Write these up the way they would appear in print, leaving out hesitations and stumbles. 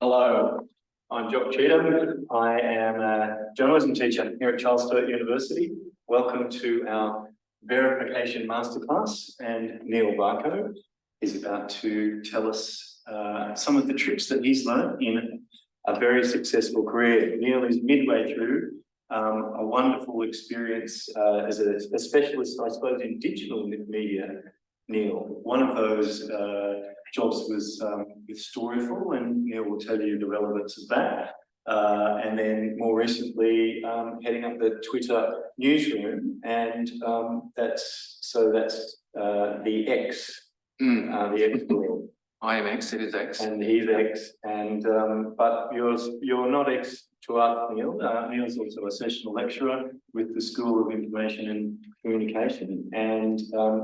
Hello, I'm Jock Cheatham. I am a journalism teacher here at Charles Sturt University. Welcome to our verification masterclass, and Neil Varcoe is about to tell us some of the tricks that he's learned in a very successful career. Neil is midway through a wonderful experience as a specialist, I suppose, in digital media. Neil, one of those jobs was with Storyful, and Neil will tell you the relevance of that. And then more recently, heading up the Twitter newsroom, and that's the X, the X world. I am X, it is X. And he's X, and but you're not X to us, Neil. Neil's also a sessional lecturer with the School of Information and Communication. And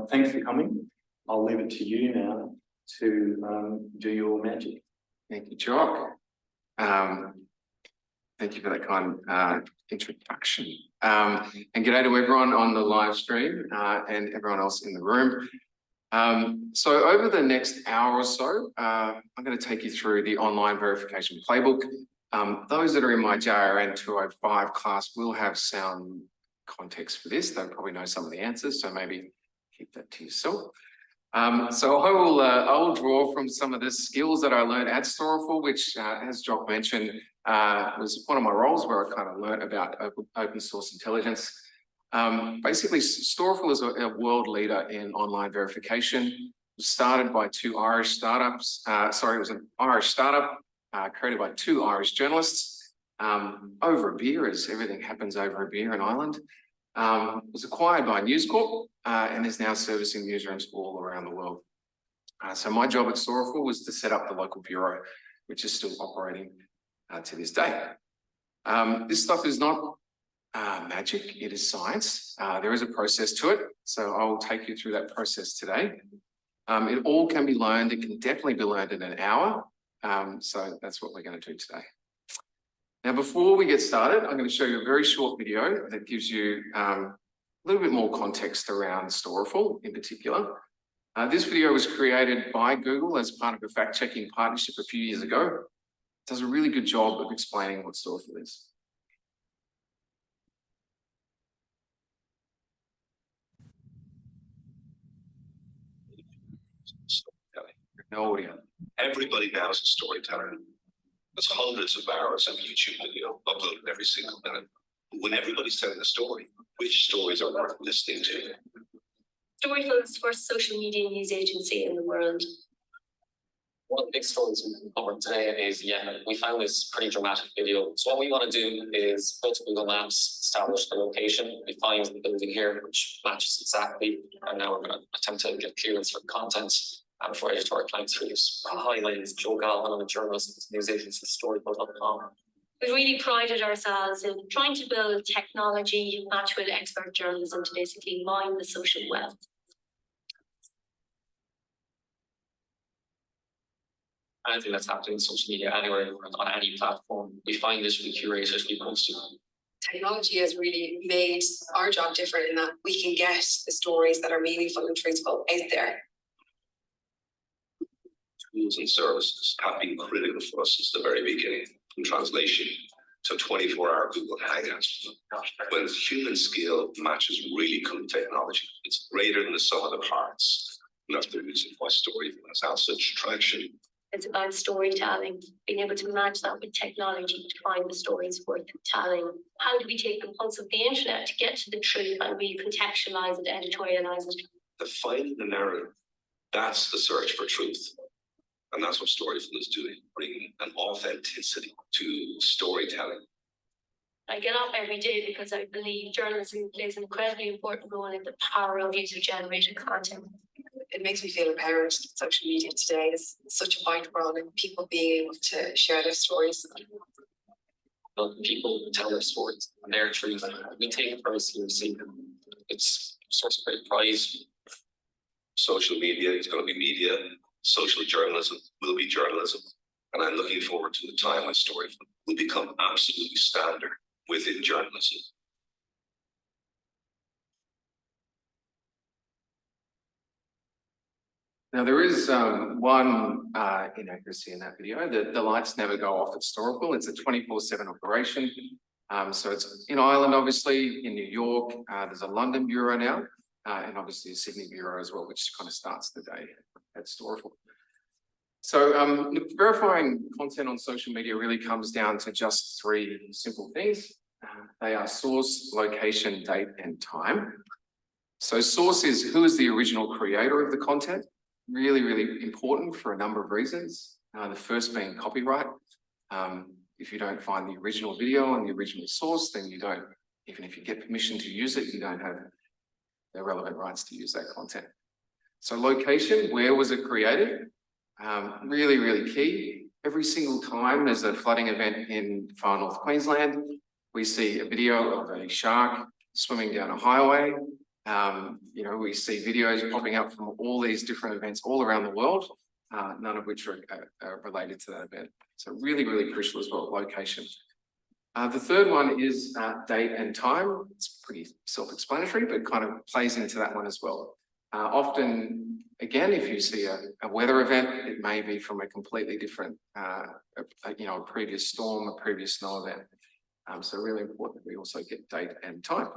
thanks for coming. I'll leave it to you now to do your magic. Thank you, Jock. Thank you for that kind introduction. And g'day to everyone on the live stream and everyone else in the room. So over the next hour or so, I'm going to take you through the online verification playbook. Those that are in my JRN 205 class will have some context for this. They'll probably know some of the answers, so maybe keep that to yourself. So I will draw from some of the skills that I learned at Storyful, which, as Jock mentioned, was one of my roles where I kind of learned about open source intelligence. Basically, Storyful is a world leader in online verification. It was started by two Irish startups. It was an Irish startup created by two Irish journalists over a beer, as everything happens over a beer in Ireland. Was acquired by News Corp and is now servicing newsrooms all around the world. So my job at Storyful was to set up the local bureau, which is still operating to this day. This stuff is not magic, it is science. There is a process to it, so I will take you through that process today. It all can be learned. It can definitely be learned in an hour. So that's what we're going to do today. Now, before we get started, I'm going to show you a very short video that gives you a little bit more context around Storyful in particular. This video was created by Google as part of a fact-checking partnership a few years ago. It does a really good job of explaining what Storyful is. Storytelling. No audio. Everybody now is a storyteller. There's hundreds of hours of YouTube video uploaded every single minute. When everybody's telling a story, which stories are worth listening to? Storyful is the first social media news agency in the world. One of the big stories we can cover today is, we found this pretty dramatic video. So what we want to do is go to Google Maps, establish the location. We find the building here, which matches exactly. And now we're going to attempt to get clearance for content. And before I get to our clients through this, hi, my name is Joe Galvin. I'm a journalist at the news agency Storyful.com. We really prided ourselves in trying to build technology matched with expert journalism to basically mine the social web. Anything that's happening in social media anywhere on any platform, we find this, we curate it, we post it. Technology has really made our job different in that we can get the stories that are meaningful and truthful out there. Tools and services have been critical for us since the very beginning, from translation to 24-hour Google Hangouts. When human skill matches really cool technology, it's greater than the sum of the parts. And that's the reason why Storyful has had such traction. It's about storytelling, being able to match that with technology to find the stories worth telling. How do we take the pulse of the internet to get to the truth and really contextualize it, editorialize it? Defining the narrative, that's the search for truth. And that's what Storyful is doing, bringing an authenticity to storytelling. I get up every day because I believe journalism plays an incredibly important role in the power of user-generated content. It makes me feel empowered that social media today is such a vital role in people being able to share their stories. People tell their stories and their truth. We take it very seriously. It's a source of great pride. Social media is going to be media. Social journalism will be journalism. And I'm looking forward to the time when Storyful will become absolutely standard within journalism. Now, there is one inaccuracy in that video. The lights never go off at Storable. It's a 24/7 operation. So it's in Ireland, obviously, in New York. There's a London bureau now, and obviously a Sydney bureau as well, which kind of starts the day at Storable. So look, verifying content on social media really comes down to just three simple things. They are source, location, date, and time. So source is who is the original creator of the content. Really, really important for a number of reasons. The first being copyright. If you don't find the original video and the original source, then you don't, even if you get permission to use it, you don't have the relevant rights to use that content. So location, where was it created? Really, really key. Every single time there's a flooding event in far north Queensland, we see a video of a shark swimming down a highway. We see videos popping up from all these different events all around the world, none of which are related to that event. So really, really crucial as well, location. The third one is date and time. It's pretty self-explanatory, but kind of plays into that one as well. Often, again, if you see a weather event, it may be from a completely different, a previous storm, a previous snow event. So really important that we also get date and time.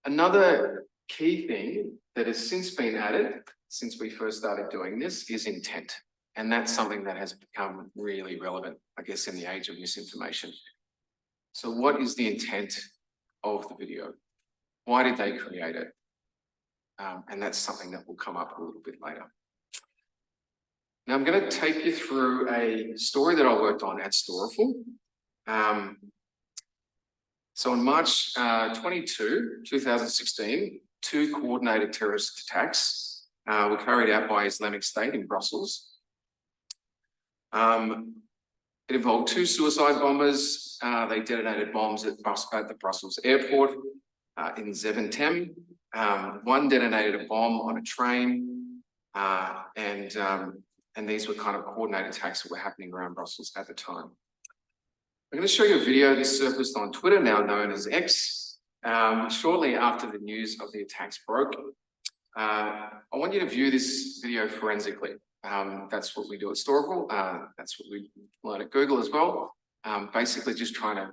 Another key thing that has since been added, since we first started doing this, is intent. And that's something that has become really relevant, I guess, in the age of misinformation. So what is the intent of the video? Why did they create it? And that's something that will come up a little bit later. Now I'm going to take you through a story that I worked on at Storeful. So on March 22, 2016, 2 coordinated terrorist attacks were carried out by Islamic State in Brussels. It involved 2 suicide bombers. They detonated bombs at the Brussels airport in Zeventem. One detonated a bomb on a train, and these were kind of coordinated attacks that were happening around Brussels at the time. I'm going to show you a video that surfaced on Twitter, now known as X, shortly after the news of the attacks broke. I want you to view this video forensically. That's what we do at Storeful. That's what we learn at Google as well. Basically just trying to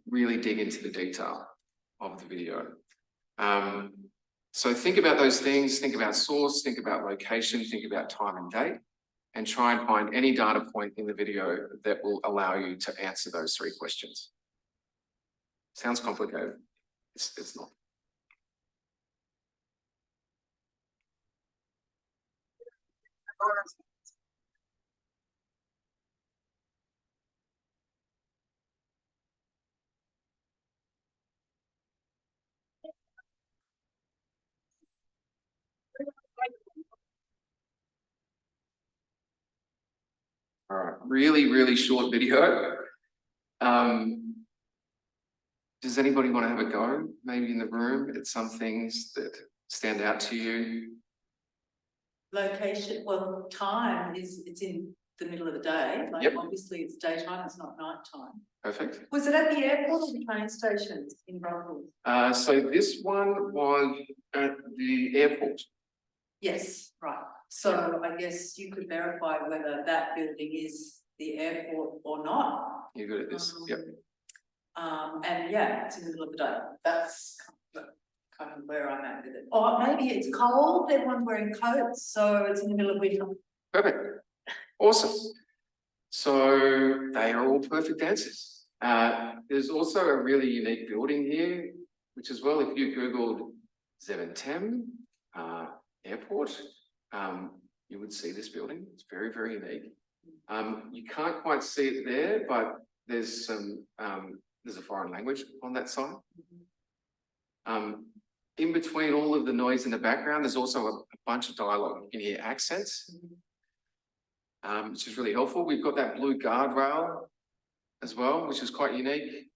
really dig into the detail of the video. So think about those things, think about source, think about location, think about time and date, and try and find any data point in the video that will allow you to answer those 3 questions. Sounds complicated. It's not. All right, really, really short video. Does anybody want to have a go, maybe in the room, at some things that stand out to you? Location, well, time it's in the middle of the day. Like, yep. Obviously it's daytime, it's not nighttime. Perfect. Was it at the airport or the train station in Brussels? So this one was at the airport. Yes, right. So I guess you could verify whether that building is the airport or not. You're good at this. Yep. And yeah, it's in the middle of the day. That's kind of where I'm at with it. Or maybe it's cold, everyone's wearing coats, so it's in the middle of winter. Perfect. Awesome. So they are all perfect answers. There's also a really unique building here, which as well, if you Googled Zeventem airport, you would see this building. It's very, very unique. You can't quite see it there, but there's some there's a foreign language on that side. In between all of the noise in the background, there's also a bunch of dialogue. You can hear accents, which is really helpful. We've got that blue guardrail as well, which is quite unique.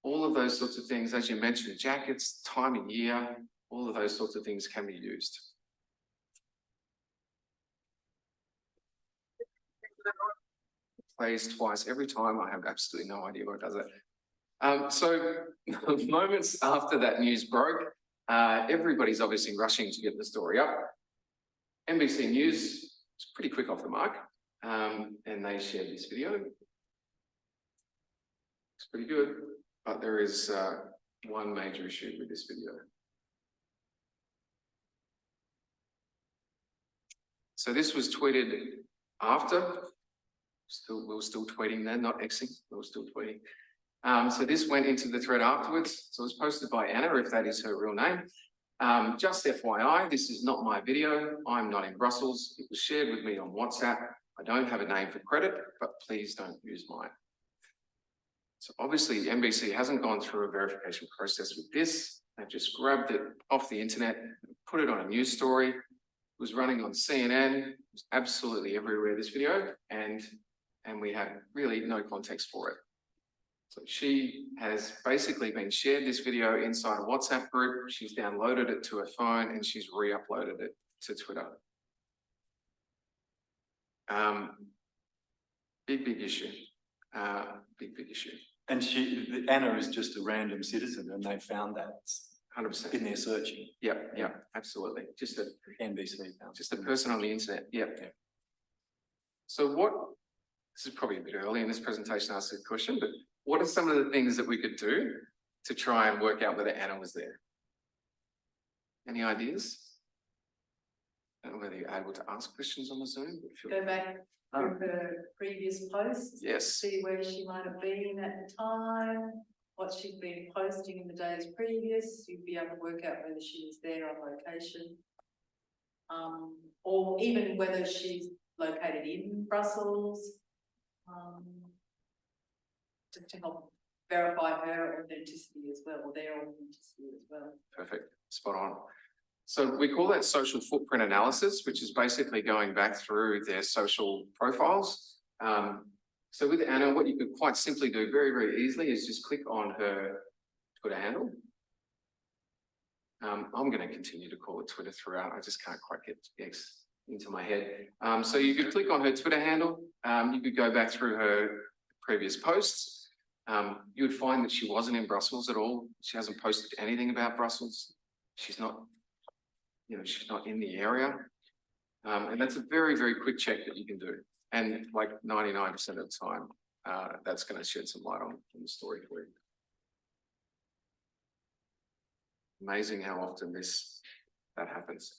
All of those sorts of things, as you mentioned, jackets, time of year, all of those sorts of things can be used. Plays twice every time. I have absolutely no idea what does it. So moments after that news broke, everybody's obviously rushing to get the story up. NBC News is pretty quick off the mark, and they shared this video. It's pretty good, but there is one major issue with this video. So this was tweeted after. We were still tweeting then, not Xing, we were still tweeting. So this went into the thread afterwards. So it was posted by Anna, if that is her real name. Just FYI, this is not my video. I'm not in Brussels. It was shared with me on WhatsApp. I don't have a name for credit, but please don't use mine. So obviously NBC hasn't gone through a verification process with this. They've just grabbed it off the internet, put it on a news story. It was running on CNN. It was absolutely everywhere, this video, and we had really no context for it. So she has basically been shared this video inside a WhatsApp group. She's downloaded it to her phone and she's re-uploaded it to Twitter. Big issue. Big issue. And Anna is just a random citizen and they found that 100%. in their searching. Yeah, absolutely. Just a NBC found. Just a person on the internet. Yeah. So this is probably a bit early in this presentation to ask a question, but what are some of the things that we could do to try and work out whether Anna was there? Any ideas? I don't know whether you're able to ask questions on the Zoom. Go back through her previous posts. Yes. See where she might have been at the time, what she's been posting in the days previous. You'd be able to work out whether she was there on location. Or even whether she's located in Brussels. Just to help verify her authenticity as well, or their authenticity as well. Perfect, spot on. So we call that social footprint analysis, which is basically going back through their social profiles. So with Anna, what you could quite simply do very easily is just click on her Twitter handle. I'm going to continue to call it Twitter throughout. I just can't quite get X into my head. So you could click on her Twitter handle. You could go back through her previous posts. You would find that she wasn't in Brussels at all. She hasn't posted anything about Brussels. She's not, she's not in the area. And that's a very quick check that you can do. And like 99% of the time, that's going to shed some light on the story for you. Amazing how often that happens.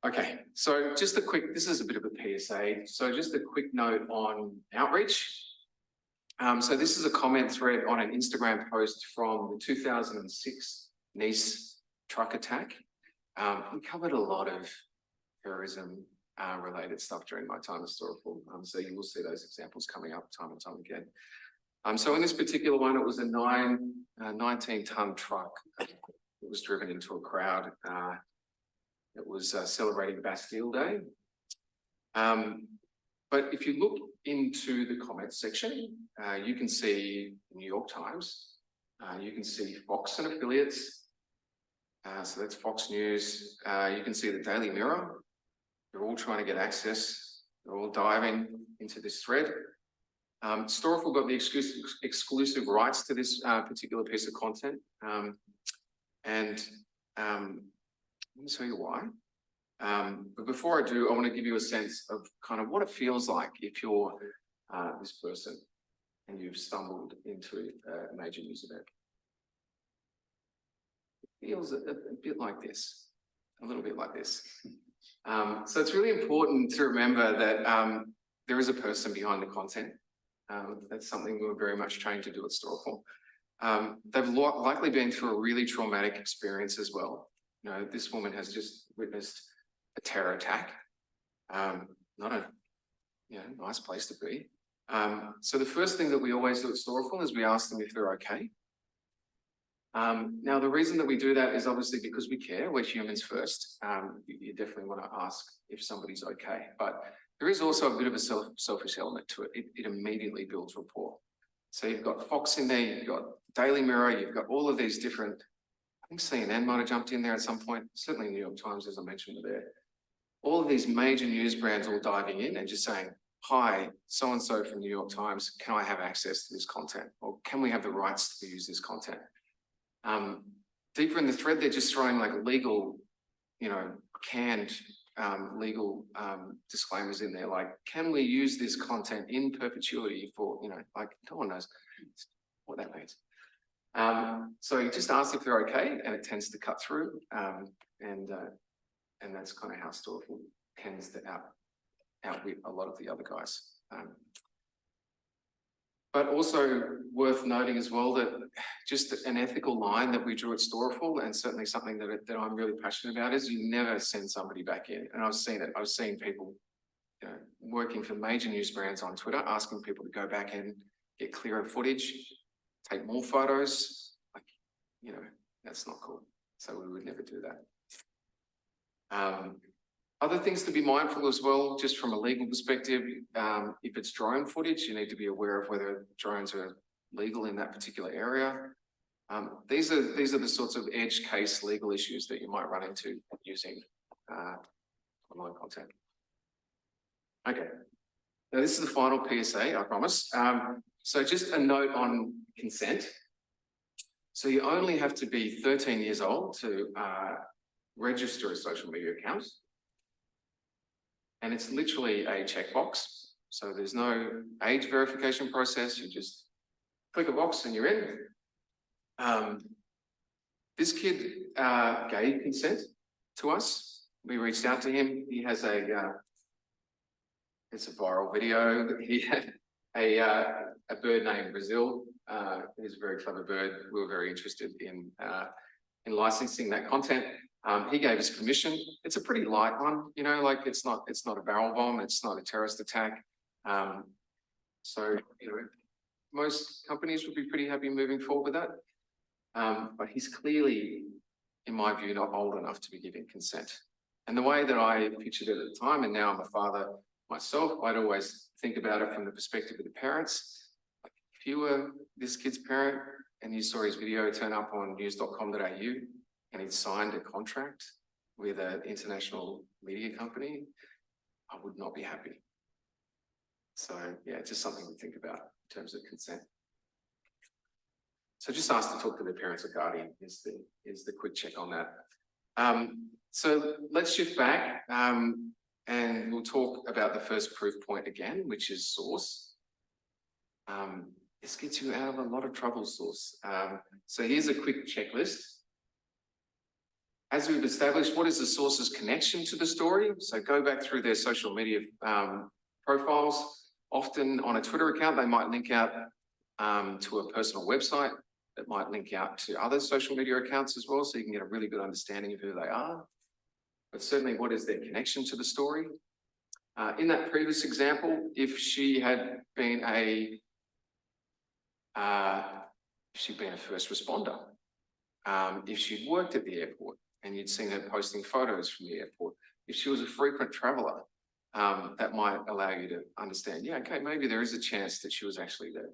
Okay, so just a quick, this is a bit of a PSA. So just a quick note on outreach. So this is a comment thread on an Instagram post from the 2006 Nice truck attack. We covered a lot of terrorism related stuff during my time as historical. So you will see those examples coming up time and time again. So in this particular one, it was a 19-ton truck that was driven into a crowd. It was celebrating Bastille Day. But if you look into the comments section, you can see New York Times, you can see Fox and affiliates, so that's Fox News, you can see the Daily Mirror. They're all trying to get access, they're all diving into this thread. Storeful got the exclusive rights to this particular piece of content, and let me tell you why. But before I do, I want to give you a sense of kind of what it feels like if you're this person and you've stumbled into a major news event. It feels a bit like this, a little bit like this. So it's really important to remember that there is a person behind the content. That's something we're very much trained to do at Storeful. They've likely been through a really traumatic experience as well. This woman has just witnessed a terror attack. Not a nice place to be. So the first thing that we always do at Storeful is we ask them if they're okay. Now the reason that we do that is obviously because we care. We're humans first. You definitely want to ask if somebody's okay, but there is also a bit of a selfish element to it. It immediately builds rapport. So you've got Fox in there, you've got Daily Mirror, you've got all of these different, I think CNN might have jumped in there at some point, certainly New York Times, as I mentioned, were there. All of these major news brands all diving in and just saying, hi, so-and-so from New York Times, can I have access to this content? Or can we have the rights to use this content? Deeper in the thread, they're just throwing like legal, canned legal disclaimers in there, like, can we use this content in perpetuity for, like, no one knows what that means. So you just ask if they're okay, and it tends to cut through, and that's kind of how Storeful tends to outwit a lot of the other guys. But also worth noting as well that just an ethical line that we drew at Storeful, and certainly something that I'm really passionate about, is you never send somebody back in. And I've seen it. I've seen people, working for major news brands on Twitter, asking people to go back in, get clearer footage, take more photos. Like, that's not cool. So we would never do that. Other things to be mindful as well, just from a legal perspective, if it's drone footage, you need to be aware of whether drones are legal in that particular area. These are the sorts of edge case legal issues that you might run into using online content. Okay, now this is the final PSA, I promise. So just a note on consent. So you only have to be 13 years old to register a social media account. And it's literally a checkbox. So there's no age verification process. You just click a box and you're in. This kid gave consent to us. We reached out to him. He has it's a viral video. He had a bird named Brazil. He's a very clever bird. We were very interested in licensing that content. He gave us permission. It's a pretty light one, like it's not a barrel bomb, it's not a terrorist attack. So most companies would be pretty happy moving forward with that. But he's clearly, in my view, not old enough to be giving consent. And the way that I pictured it at the time, and now I'm a father myself, I'd always think about it from the perspective of the parents. Like, if you were this kid's parent and you saw his video turn up on news.com.au, and he'd signed a contract with an international media company, I would not be happy. So yeah, just something to think about in terms of consent. So just ask to talk to their parents or guardian is the quick check on that. So let's shift back and we'll talk about the first proof point again, which is source. This gets you out of a lot of trouble, source. So here's a quick checklist. As we've established, what is the source's connection to the story? So go back through their social media profiles. Often on a Twitter account, they might link out to a personal website that might link out to other social media accounts as well, so you can get a really good understanding of who they are. But certainly, what is their connection to the story? In that previous example, if she had been a first responder, if she'd worked at the airport, and you'd seen her posting photos from the airport. If she was a frequent traveller, that might allow you to understand, yeah, okay, maybe there is a chance that she was actually there.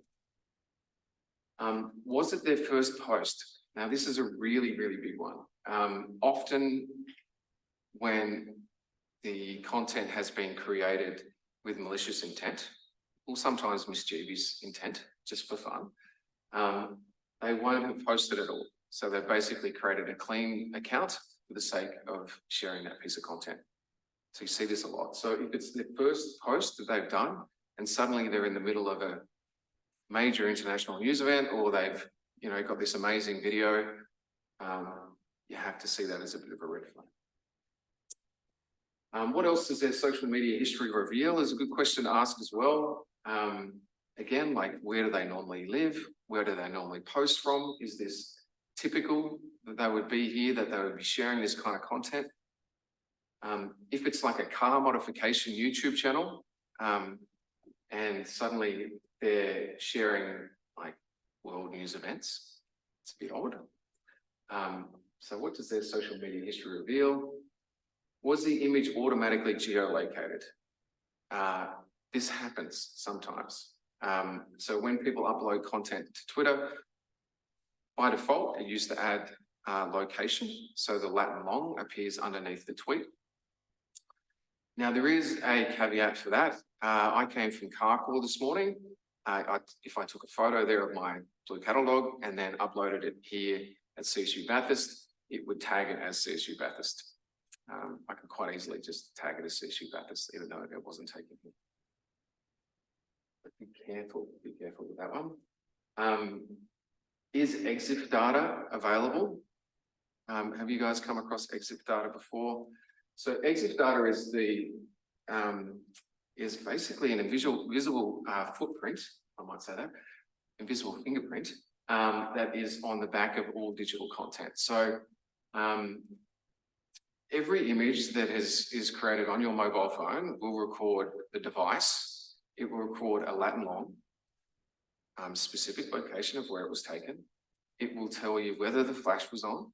Was it their first post? Now, this is a really, really big one. Often when the content has been created with malicious intent, or sometimes mischievous intent, just for fun, they won't have posted at all. So they've basically created a clean account for the sake of sharing that piece of content. So you see this a lot. So if it's the first post that they've done, and suddenly they're in the middle of a major international news event, or they've got this amazing video, you have to see that as a bit of a red flag. What else does their social media history reveal is a good question to ask as well. Again, like, where do they normally live? Where do they normally post from? Is this typical that they would be here, that they would be sharing this kind of content? If it's like a car modification YouTube channel, and suddenly they're sharing like world news events, it's a bit odd. So what does their social media history reveal? Was the image automatically geolocated? This happens sometimes. So when people upload content to Twitter, by default, it used to add location, so the Latin long appears underneath the tweet. Now, there is a caveat for that. I came from Carcore this morning. If I took a photo there of my blue cattle dog and then uploaded it here at CSU Bathurst, it would tag it as CSU Bathurst. I could quite easily just tag it as CSU Bathurst, even though it wasn't taken here. But be careful with that one. Is EXIF data available? Have you guys come across EXIF data before? So EXIF data is is basically an visible footprint, I might say that, invisible fingerprint, that is on the back of all digital content. So every image that is created on your mobile phone will record the device. It will record a lat and long, specific location of where it was taken. It will tell you whether the flash was on.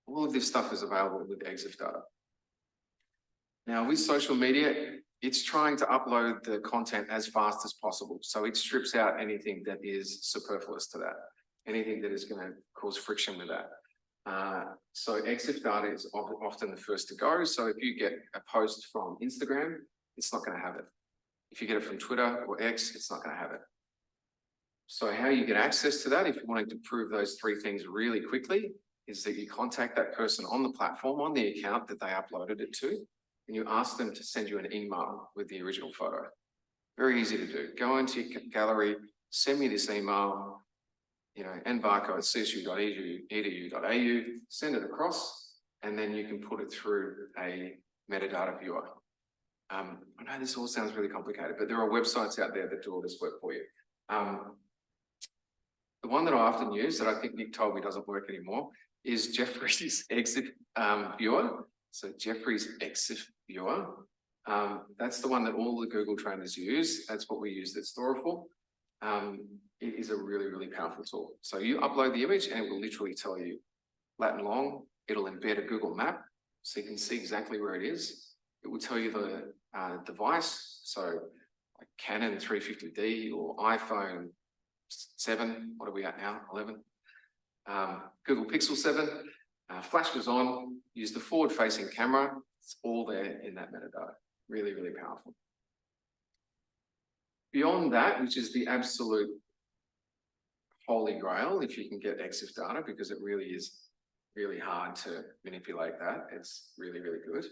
All of this stuff is available with EXIF data. Now, with social media, it's trying to upload the content as fast as possible. So it strips out anything that is superfluous to that, anything that is going to cause friction with that. So EXIF data is often the first to go. So if you get a post from Instagram, it's not going to have it. If you get it from Twitter or X, it's not going to have it. So how you get access to that, if you're wanting to prove those three things really quickly, is that you contact that person on the platform, on the account that they uploaded it to, and you ask them to send you an email with the original photo. Very easy to do. Go into your gallery, send me this email, nvarco@csu.edu.au, send it across, and then you can put it through a metadata viewer. I know this all sounds really complicated, but there are websites out there that do all this work for you. The one that I often use, that I think Nick told me doesn't work anymore, is Jeffrey's EXIF viewer. So Jeffrey's EXIF viewer. That's the one that all the Google trainers use. That's what we use that store for. It is a really, really powerful tool. So you upload the image and it will literally tell you lat and long. It'll embed a Google map so you can see exactly where it is. It will tell you the device. So like Canon 350D or iPhone 7, what are we at now? 11. Google Pixel 7. Flash was on, use the forward-facing camera. It's all there in that metadata. Really, really powerful. Beyond that, which is the absolute holy grail, if you can get EXIF data, because it really is really hard to manipulate that, it's really, really good,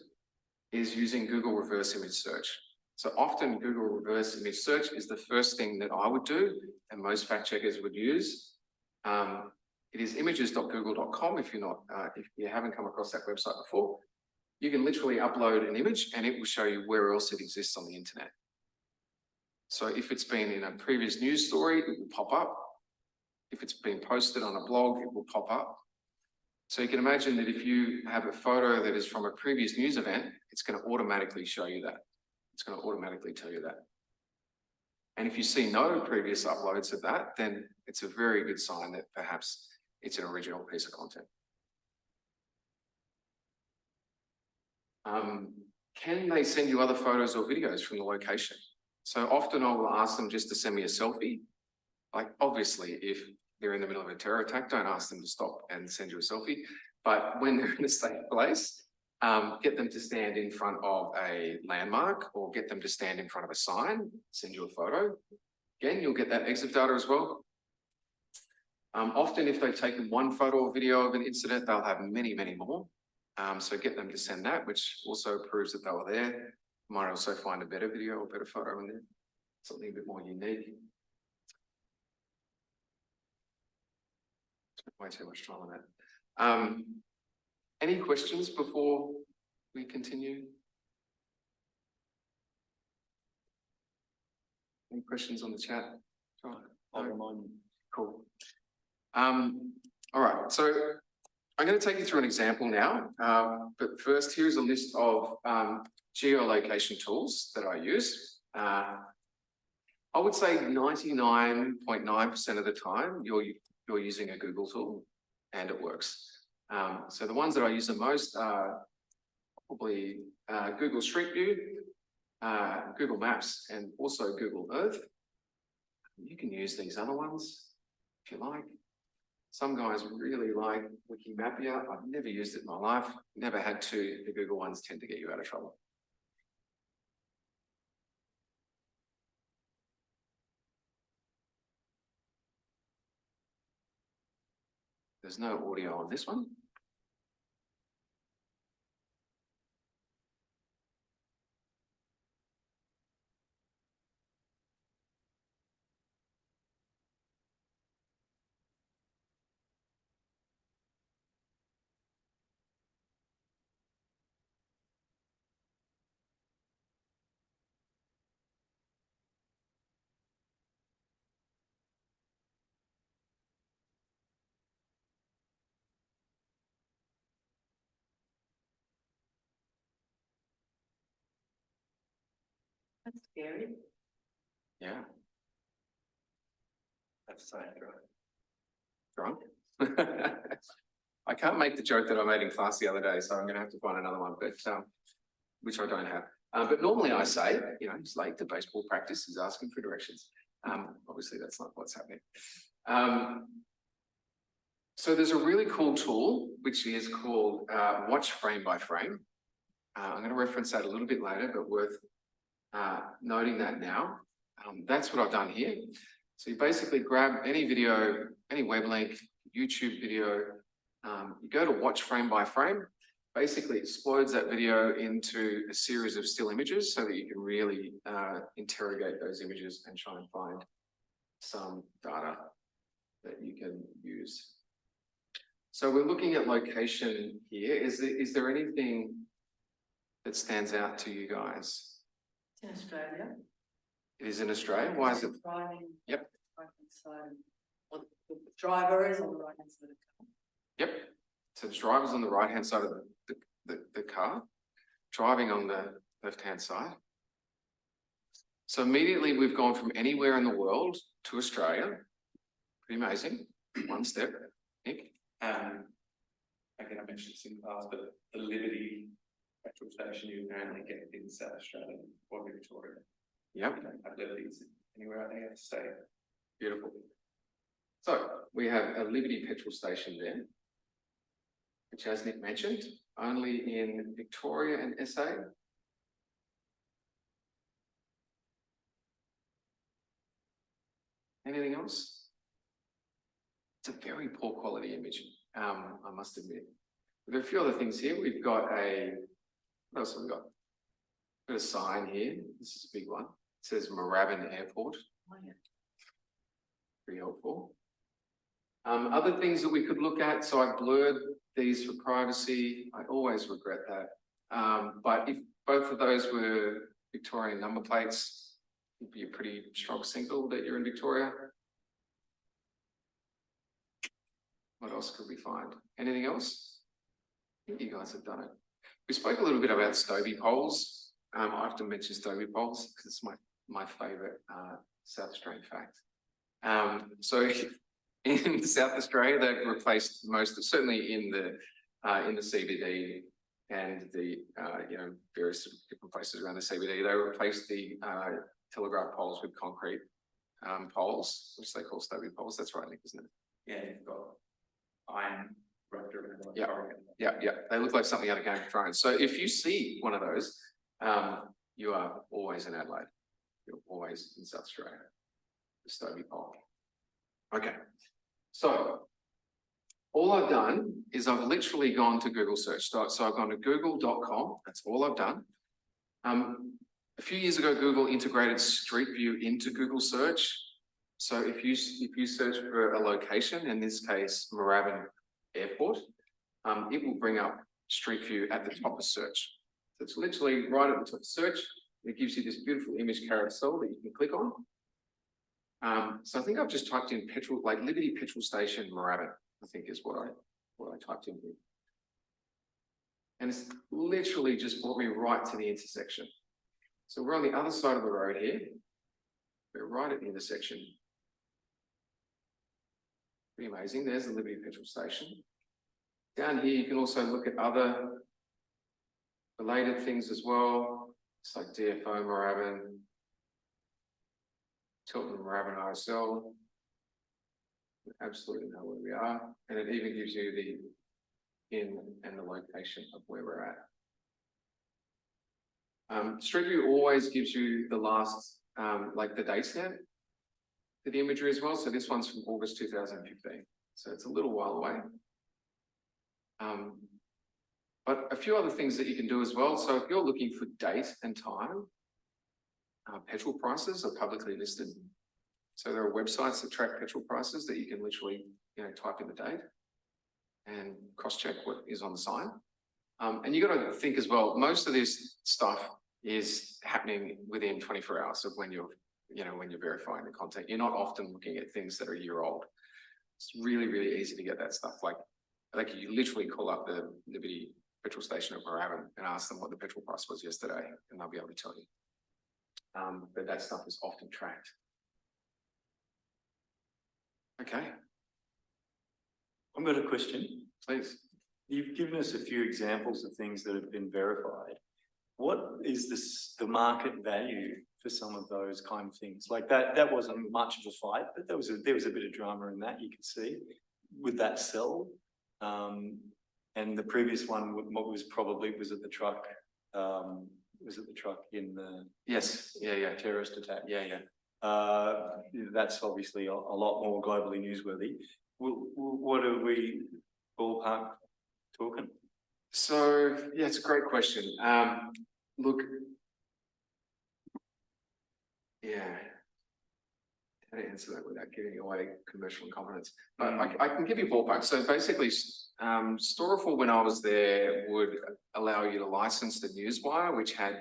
is using Google reverse image search. So often Google reverse image search is the first thing that I would do, and most fact checkers would use. It is images.google.com if you haven't come across that website before. You can literally upload an image and it will show you where else it exists on the internet. So if it's been in a previous news story, it will pop up. If it's been posted on a blog, it will pop up. So you can imagine that if you have a photo that is from a previous news event, it's going to automatically show you that. It's going to automatically tell you that. And if you see no previous uploads of that, then it's a very good sign that perhaps it's an original piece of content. Can they send you other photos or videos from the location? So often I will ask them just to send me a selfie. Like obviously, if they're in the middle of a terror attack, don't ask them to stop and send you a selfie. But when they're in a safe place, get them to stand in front of a landmark or get them to stand in front of a sign, send you a photo. Again, you'll get that EXIF data as well. Often if they've taken one photo or video of an incident, they'll have many, many more. So get them to send that, which also proves that they were there. Might also find a better video or better photo in there, something a bit more unique. Spent way too much time on that. Any questions before we continue? Any questions on the chat? I'll remind you. Cool. All right, so I'm going to take you through an example now, but first here's a list of geolocation tools that I use. I would say 99.9% of the time you're using a Google tool and it works. So the ones that I use the most are probably Google Street View, Google Maps, and also Google Earth. You can use these other ones if you like. Some guys really like Wikimapia. I've never used it in my life, never had to. The Google ones tend to get you out of trouble. There's no audio on this one. That's scary. Yeah, That's so drunk. I can't make the joke that I made in class the other day, so I'm gonna have to find another one, but which I don't have. But normally I say, it's late to baseball practice, he's asking for directions. Obviously that's not what's happening. So there's a really cool tool, which is called Watch Frame by Frame. I'm going to reference that a little bit later, but worth noting that now. That's what I've done here. So you basically grab any video, any web link, YouTube video, you go to Watch Frame by Frame, basically explodes that video into a series of still images so that you can really interrogate those images and try and find some data that you can use. So we're looking at location here. Is there anything that stands out to you guys? It's in Australia. It is in Australia. Why is it? Driving. Yep. Right-hand side. Well, the driver is on the right-hand side of the car. Yep. So the driver's on the right-hand side of the car, driving on the left-hand side. So immediately we've gone from anywhere in the world to Australia. Pretty amazing. One step. Nick? Again, I mentioned this in the past, but the Liberty petrol station you apparently get in South Australia or Victoria. Yep. You don't have Liberties anywhere out there to stay. Beautiful. So we have a Liberty petrol station there, which, as Nick mentioned, only in Victoria and SA. Anything else? It's a very poor quality image, I must admit. There are a few other things here. We've got what else have we got? Got a sign here. This is a big one. It says Moorabbin Airport. Oh, yeah. Pretty helpful. Other things that we could look at. So I blurred these for privacy. I always regret that. But if both of those were Victorian number plates, it'd be a pretty strong signal that you're in Victoria. What else could we find? Anything else? I think you guys have done it. We spoke a little bit about Stobie poles. I often mention Stobie poles because it's my favourite South Australian fact. So in South Australia, they've replaced certainly in the CBD and the various different places around the CBD, they replaced the telegraph poles with concrete poles, which they call Stobie poles. That's right, Nick, isn't it? Yeah, you've got iron wrapped around. Yeah. They look like something out of Game of Thrones. So if you see one of those, you are always in Adelaide. You're always in South Australia. The Stobie pole. Okay. So all I've done is I've literally gone to Google search. So I've gone to google.com. That's all I've done. A few years ago, Google integrated Street View into Google search. So if you search for a location, in this case, Moorabbin Airport, it will bring up Street View at the top of search. So it's literally right at the top of search. It gives you this beautiful image carousel that you can click on. So I think I've just typed in Liberty petrol station Moorabbin, I think is what I typed in here. And it's literally just brought me right to the intersection. So we're on the other side of the road here. We're right at the intersection. Pretty amazing. There's the Liberty petrol station. Down here, you can also look at other related things as well. It's like DFO Moorabbin, Tilton Moorabbin RSL. We absolutely know where we are. And it even gives you the in and the location of where we're at. Street View always gives you the last, the date stamp for the imagery as well. So this one's from August 2015. So it's a little while away. But a few other things that you can do as well. So if you're looking for date and time, petrol prices are publicly listed. So there are websites that track petrol prices that you can literally, type in the date and cross-check what is on the sign. And you got to think as well, most of this stuff is happening within 24 hours of when you're verifying the content. You're not often looking at things that are a year old. It's really, really easy to get that stuff. Like you literally call up the Liberty petrol station at Moorabbin and ask them what the petrol price was yesterday, and they'll be able to tell you. but that stuff is often tracked. Okay, I've got a question. please. You've given us a few examples of things that have been verified. What is the market value for some of those kind of things? Like that wasn't much of a fight, but there was a bit of drama in that, you could see. Would that sell? And the previous one was at the truck. Was it the truck in the Yes, yeah. terrorist attack? Yeah. That's obviously a lot more globally newsworthy. What are we ballpark talking? So, yeah, it's a great question. Look, yeah, how to answer that without giving away commercial confidence? But I can give you ballpark. So basically, Storeful, when I was there, would allow you to license the Newswire, which had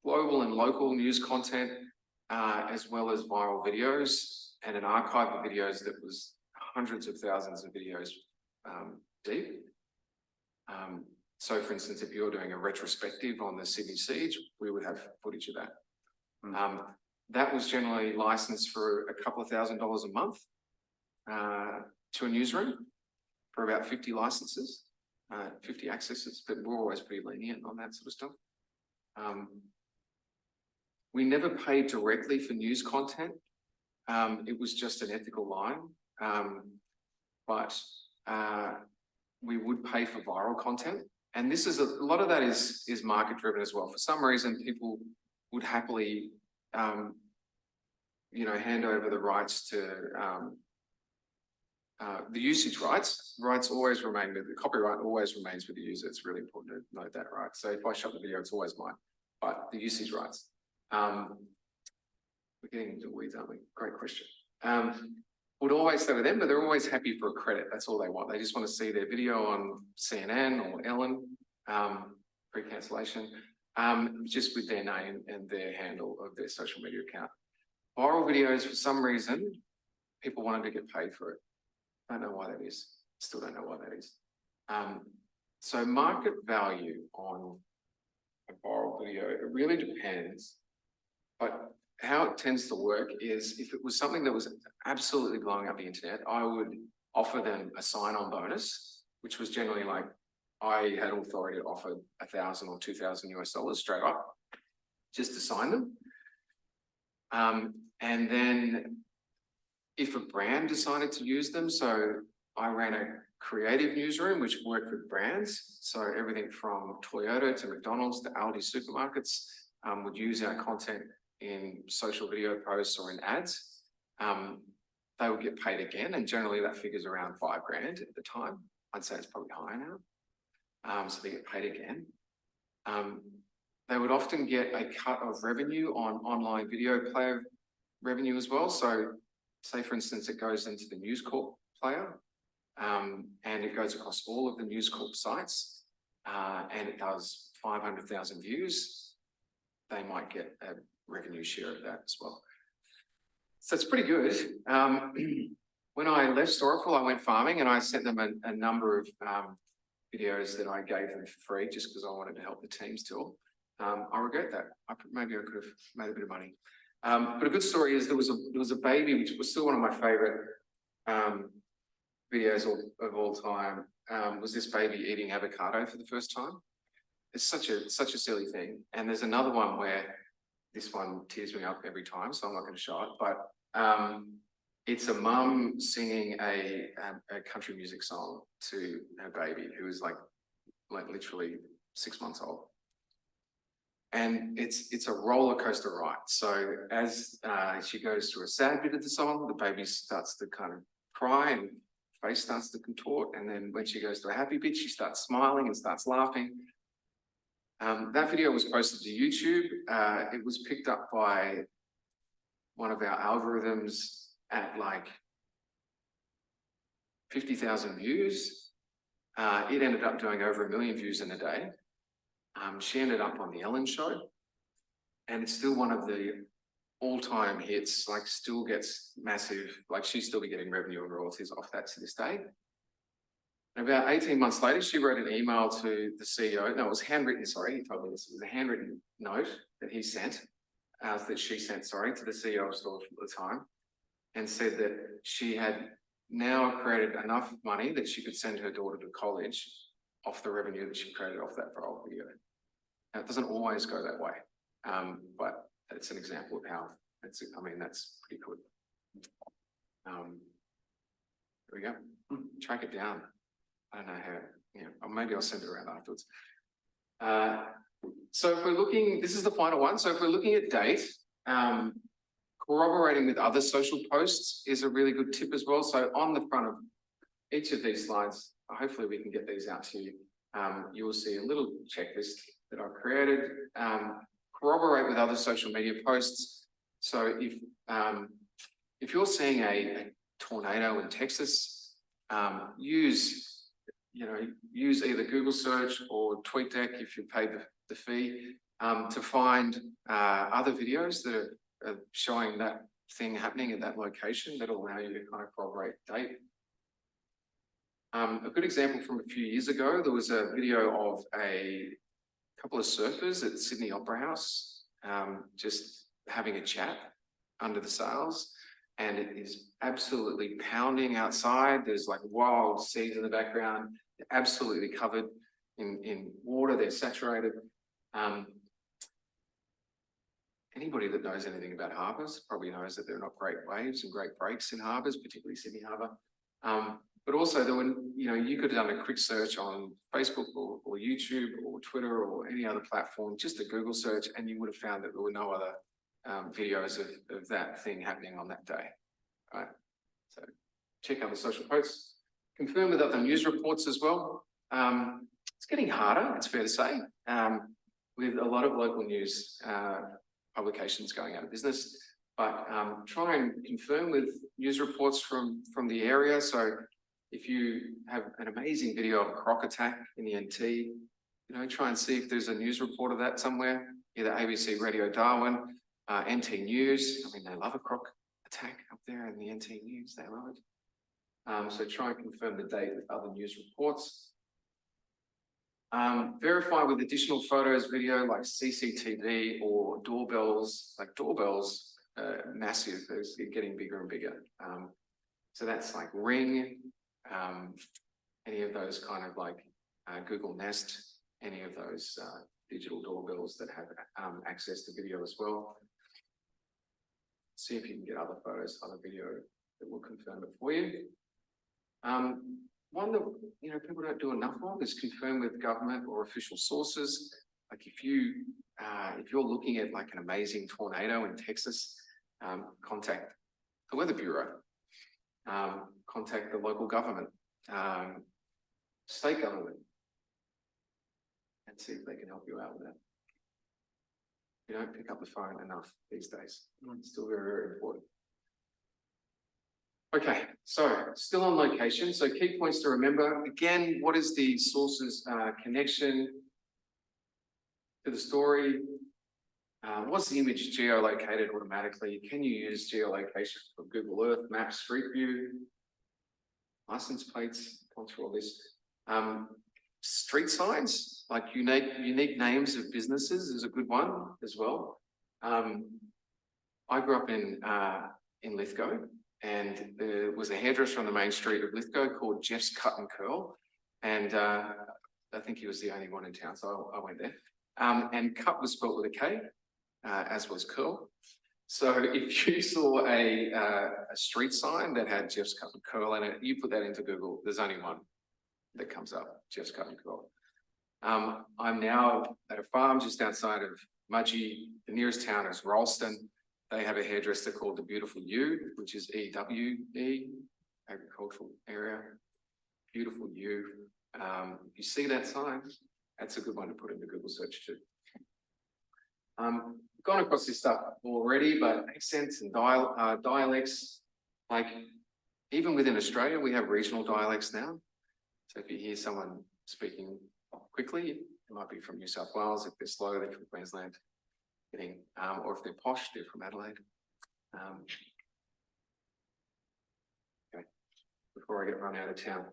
global and local news content, as well as viral videos and an archive of videos that was hundreds of thousands of videos deep. So for instance, if you're doing a retrospective on the Sydney siege, we would have footage of that. That was generally licensed for a couple of $1,000s a month to a newsroom for about 50 licenses, 50 accesses, but we're always pretty lenient on that sort of stuff. We never paid directly for news content. It was just an ethical line, but we would pay for viral content. And this is a lot of that is market driven as well. For some reason, people would happily, hand over the rights to the usage rights. Rights always remain with the copyright always remains with the user. It's really important to note that, right? So if I shot the video, it's always mine. But the usage rights. We're getting into weeds, aren't we? Great question. Would always stay with them, but they're always happy for a credit. That's all they want. They just want to see their video on CNN or Ellen, pre-cancellation, just with their name and their handle of their social media account. Viral videos, for some reason, people wanted to get paid for it. Don't know why that is. Still don't know why that is. So market value on a viral video, it really depends. But how it tends to work is if it was something that was absolutely blowing up the internet, I would offer them a sign-on bonus, which was generally like, I had authority to offer $1,000 or $2,000 straight up, just to sign them. And then if a brand decided to use them, so I ran a creative newsroom, which worked with brands. So everything from Toyota to McDonald's to Aldi supermarkets would use our content in social video posts or in ads. They would get paid again. And generally that figure's around $5,000 at the time. I'd say it's probably higher now. So they get paid again. They would often get a cut of revenue on online video player revenue as well. So say for instance, it goes into the News Corp player and it goes across all of the News Corp sites and it does 500,000 views. They might get a revenue share of that as well. So it's pretty good. When I left Storeful, I went farming and I sent them a number of videos that I gave them for free just because I wanted to help the teams too. I regret that. Maybe I could have made a bit of money. But a good story is there was a baby, which was still one of my favorite videos of all time, was this baby eating avocado for the first time. It's such a silly thing. And there's another one where this one tears me up every time, so I'm not going to show it, but it's a mum singing a country music song to her baby who is like literally 6 months old. And it's a roller coaster ride. So as she goes through a sad bit of the song, the baby starts to kind of cry and face starts to contort. And then when she goes to a happy bit, she starts smiling and starts laughing. That video was posted to YouTube. It was picked up by one of our algorithms at like 50,000 views. It ended up doing over 1 million views in a day. She ended up on the Ellen show, and it's still one of the all-time hits, like still gets massive, like she's still be getting revenue and royalties off that to this day. And about 18 months later, she wrote an email to the CEO. No, it was handwritten, sorry, he told me this. It was a handwritten note that that he sent, that she sent, sorry, to the CEO of store at the time, and said that she had now created enough money that she could send her daughter to college off the revenue that she created off that viral video. Now, it doesn't always go that way, but it's an example of how that's pretty good. There we go. Track it down. I don't know how, or maybe I'll send it around afterwards. So if we're looking, this is the final one. So if we're looking at date, corroborating with other social posts is a really good tip as well. So on the front of each of these slides, hopefully we can get these out to you. You will see a little checklist that I've created. Corroborate with other social media posts. So if you're seeing a tornado in Texas, use either Google search or TweetDeck if you pay the fee to find other videos that are showing that thing happening at that location that will allow you to kind of corroborate date. A good example from a few years ago, there was a video of a couple of surfers at Sydney Opera House just having a chat under the sails, and it is absolutely pounding outside. There's like wild seas in the background. They're absolutely covered in water. They're saturated. Anybody that knows anything about harbours probably knows that there are not great waves and great breaks in harbours, particularly Sydney Harbour. But also, there were, you could have done a quick search on Facebook or YouTube or Twitter or any other platform, just a Google search, and you would have found that there were no other videos of that thing happening on that day. Right? So check out the social posts. Confirm with other news reports as well. It's getting harder, it's fair to say, with a lot of local news publications going out of business. But try and confirm with news reports from the area. So if you have an amazing video of a croc attack in the NT, try and see if there's a news report of that somewhere, either ABC Radio Darwin, NT News. I mean, they love a croc attack up there in the NT News, they love it. So try and confirm the date with other news reports. Verify with additional photos, video like CCTV or doorbells, massive, they're getting bigger and bigger. So that's like Ring, any of those kind of like Google Nest, any of those digital doorbells that have access to video as well. See if you can get other photos, other video that will confirm it for you. One that people don't do enough of is confirm with government or official sources. Like if you're looking at like an amazing tornado in Texas, contact the Weather Bureau, contact the local government, state government, and see if they can help you out with that. You don't pick up the phone enough these days. It's still very, very important. Okay, so still on location. So key points to remember. Again, what is the source's connection to the story? Was the image geolocated automatically? Can you use geolocation from Google Earth, Maps, Street View, license plates? Gone through all this. Street signs, like unique names of businesses, is a good one as well. I grew up in Lithgow, and there was a hairdresser on the main street of Lithgow called Jeff's Cut and Curl, and I think he was the only one in town, so I went there. And cut was spelled with a K, as was curl. So if you saw a street sign that had Jeff's Cut and Curl in it, you put that into Google, there's only one that comes up, Jeff's Cut and Curl. I'm now at a farm just outside of Mudgee. The nearest town is Ralston. They have a hairdresser called the Beautiful U, which is EWE, agricultural area. Beautiful U. If you see that sign, that's a good one to put into Google search too. Gone across this stuff already, but accents and dialects, like even within Australia, we have regional dialects now. So if you hear someone speaking quickly, it might be from New South Wales. If they're slow, they're from Queensland. Or if they're posh, they're from Adelaide. Okay, before I get run out of town.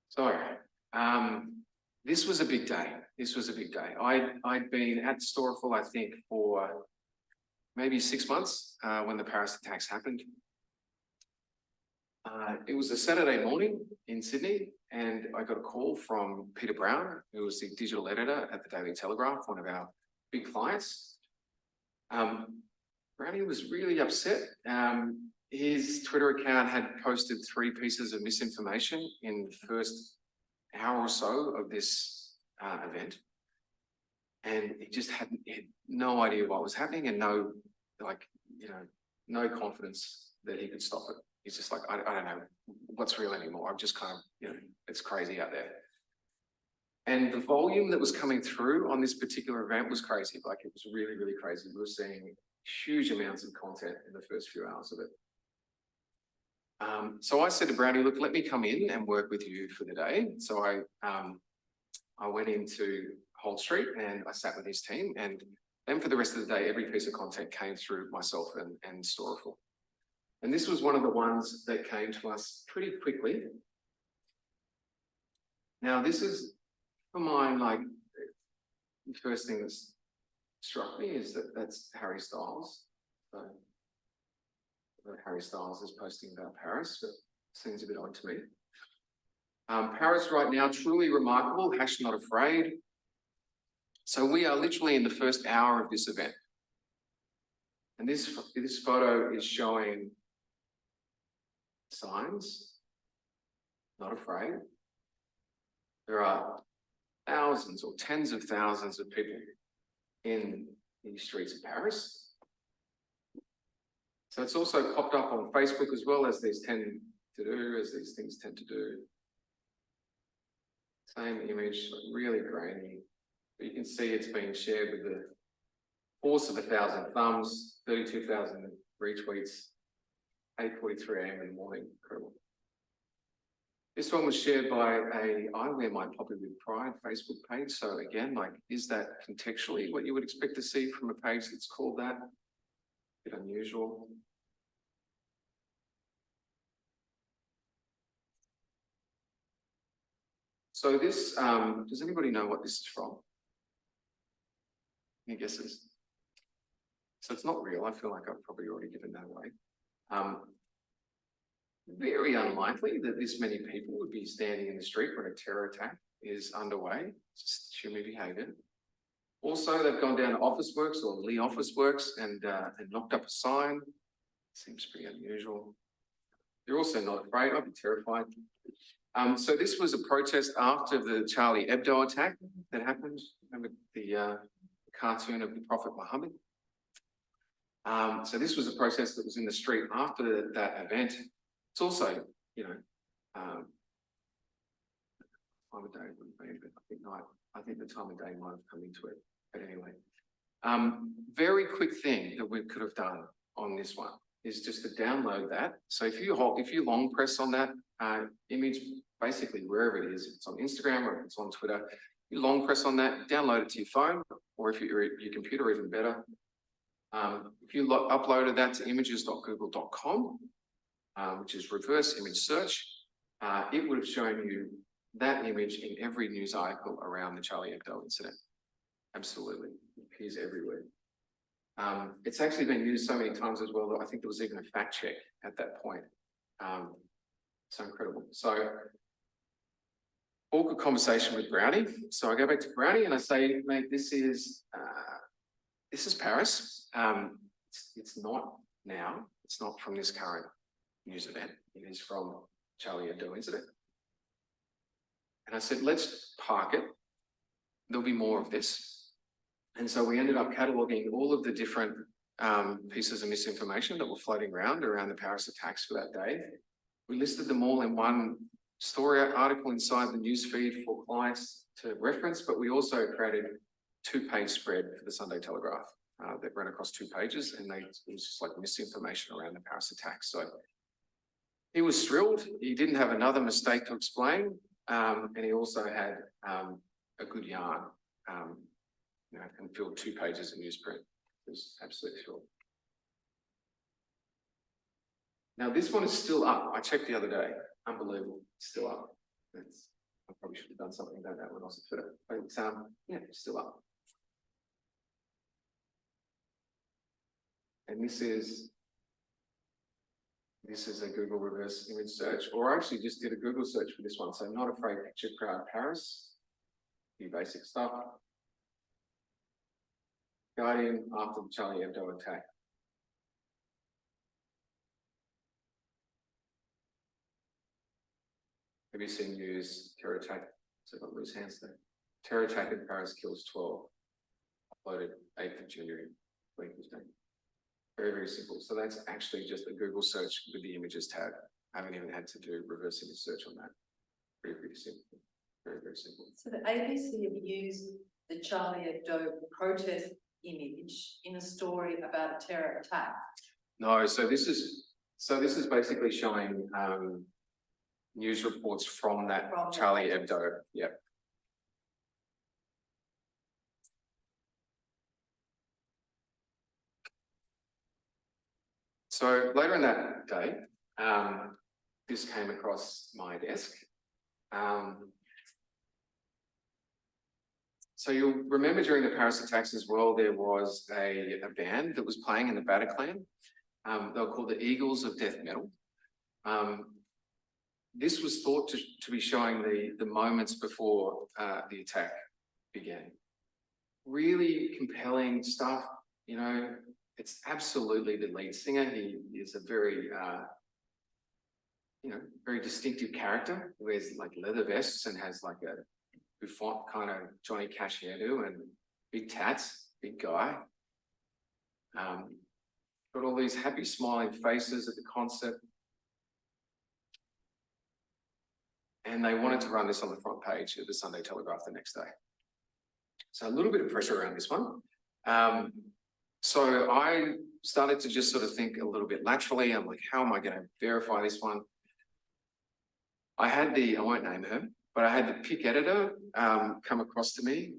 So, this was a big day. This was a big day. I'd been at Storeful, I think, for maybe 6 months when the Paris attacks happened. It was a Saturday morning in Sydney, and I got a call from Peter Brown, who was the digital editor at the Daily Telegraph, one of our big clients. Brownie was really upset. His Twitter account had posted 3 pieces of misinformation in the first hour or so of this event. And he just had no idea what was happening and no confidence that he could stop it. He's just like, I don't know what's real anymore. I'm just kind of, it's crazy out there. And the volume that was coming through on this particular event was crazy. Like, it was really, really crazy. We were seeing huge amounts of content in the first few hours of it. So I said to Brownie, look, let me come in and work with you for the day. So I went into Holt Street and I sat with his team, and then for the rest of the day, every piece of content came through myself and Storeful. And this was one of the ones that came to us pretty quickly. Now, this is, for mine, like, the first thing that's struck me is that that's Harry Styles. So, Harry Styles is posting about Paris, but seems a bit odd to me. Paris right now, truly remarkable, #NotAfraid. So we are literally in the first hour of this event. And this photo is showing signs, not afraid. There are thousands or tens of thousands of people in the streets of Paris. So it's also popped up on Facebook as well, as these things tend to do. Same image, really grainy. But you can see it's being shared with the force of 1,000 thumbs, 32,000 retweets, 8:43 AM in the morning. Incredible. This one was shared by I Wear My Poppy with Pride Facebook page. So again, like, is that contextually what you would expect to see from a page that's called that? A bit unusual. So this, does anybody know what this is from? Any guesses? So it's not real. I feel like I've probably already given that away. Very unlikely that this many people would be standing in the street when a terror attack is underway. Just human behaviour. Also, they've gone down to Officeworks or Lee Officeworks and knocked up a sign. Seems pretty unusual. They're also not afraid. I'd be terrified. So this was a protest after the Charlie Hebdo attack that happened. Remember the cartoon of the Prophet Muhammad? So this was a protest that was in the street after that event. It's also, time of day wouldn't be, but I think night. I think the time of day might have come into it. But anyway, very quick thing that we could have done on this one is just to download that. So if you long press on that image, basically wherever it is, if it's on Instagram or if it's on Twitter, you long press on that, download it to your phone, or if you're your computer, even better. If you uploaded that to images.google.com, which is reverse image search, it would have shown you that image in every news article around the Charlie Hebdo incident. Absolutely, it appears everywhere. It's actually been used so many times as well that I think there was even a fact check at that point. So incredible. So, awkward conversation with Brownie. So I go back to Brownie and I say, mate, this is Paris. It's not now. It's not from this current news event. It is from Charlie Hebdo incident. And I said, let's park it. There'll be more of this. And so we ended up cataloguing all of the different pieces of misinformation that were floating around the Paris attacks for that day. We listed them all in one story article inside the newsfeed for clients to reference, but we also created a 2-page spread for the Sunday Telegraph that ran across 2 pages, and it was just like misinformation around the Paris attacks. So he was thrilled. He didn't have another mistake to explain, and he also had a good yarn, and filled 2 pages of newsprint. It was absolutely thrilled. Now this one is still up. I checked the other day. Unbelievable. It's still up. I probably should have done something about that when I was at Twitter, but yeah, it's still up. And this is a Google reverse image search, or I actually just did a Google search for this one. So not afraid picture crowd Paris, few basic stuff. Guardian after the Charlie Hebdo attack. BBC News, terror attack. So I've got loose hands there. Terror attack in Paris kills 12. Uploaded 8th of January 2015. Very, very simple. So that's actually just a Google search with the images tab. I haven't even had to do reverse image search on that. Very, very simple. Very, very simple. So the ABC have used the Charlie Hebdo protest image in a story about a terror attack. No, so this is basically showing news reports from that Charlie Hebdo. Yep. So later in that day, this came across my desk. So you'll remember during the Paris attacks as well, there was a band that was playing in the Bataclan. They were called the Eagles of Death Metal. This was thought to be showing the moments before the attack began. Really compelling stuff, you know. It's absolutely the lead singer. He is a very, very distinctive character. He wears like leather vests and has like a bouffant kind of Johnny Cash hairdo and big tats, big guy. Got all these happy smiling faces at the concert. And they wanted to run this on the front page of the Sunday Telegraph the next day. So a little bit of pressure around this one. So I started to just sort of think a little bit laterally. I'm like, how am I going to verify this one? I won't name her, but I had the pick editor come across to me,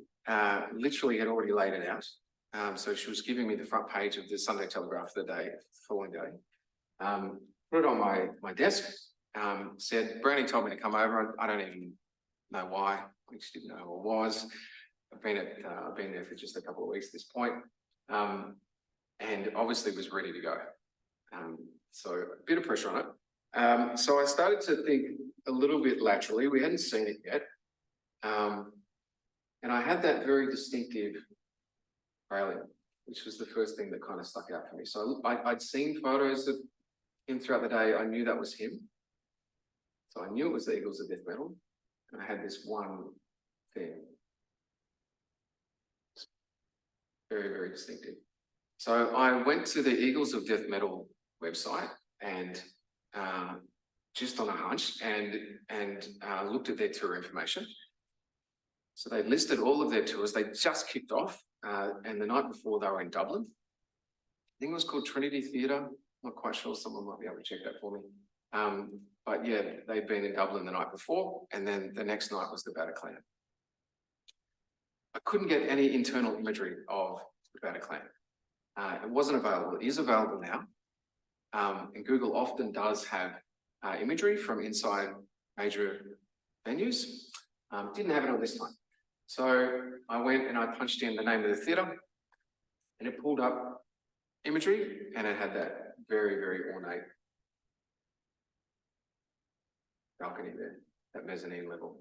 literally had already laid it out. So she was giving me the front page of the Sunday Telegraph the following day. Put it on my desk, said, Brownie told me to come over. I don't even know why. I just didn't know who I was. I've been there for just a couple of weeks at this point. And obviously was ready to go. So a bit of pressure on it. So I started to think a little bit laterally. We hadn't seen it yet. And I had that very distinctive railing, which was the first thing that kind of stuck out for me. So I'd seen photos of him throughout the day. I knew that was him. So I knew it was the Eagles of Death Metal. And I had this one thing. Very, very distinctive. So I went to the Eagles of Death Metal website and just on a hunch and looked at their tour information. So they listed all of their tours. They just kicked off and the night before they were in Dublin. I think it was called Trinity Theatre. Not quite sure, someone might be able to check that for me. But yeah, they'd been in Dublin the night before and then the next night was the Bataclan. I couldn't get any internal imagery of the Bataclan. It wasn't available. It is available now. And Google often does have imagery from inside major venues. Didn't have it on this time. So I went and I punched in the name of the theatre and it pulled up imagery and it had that very, very ornate balcony there, that mezzanine level.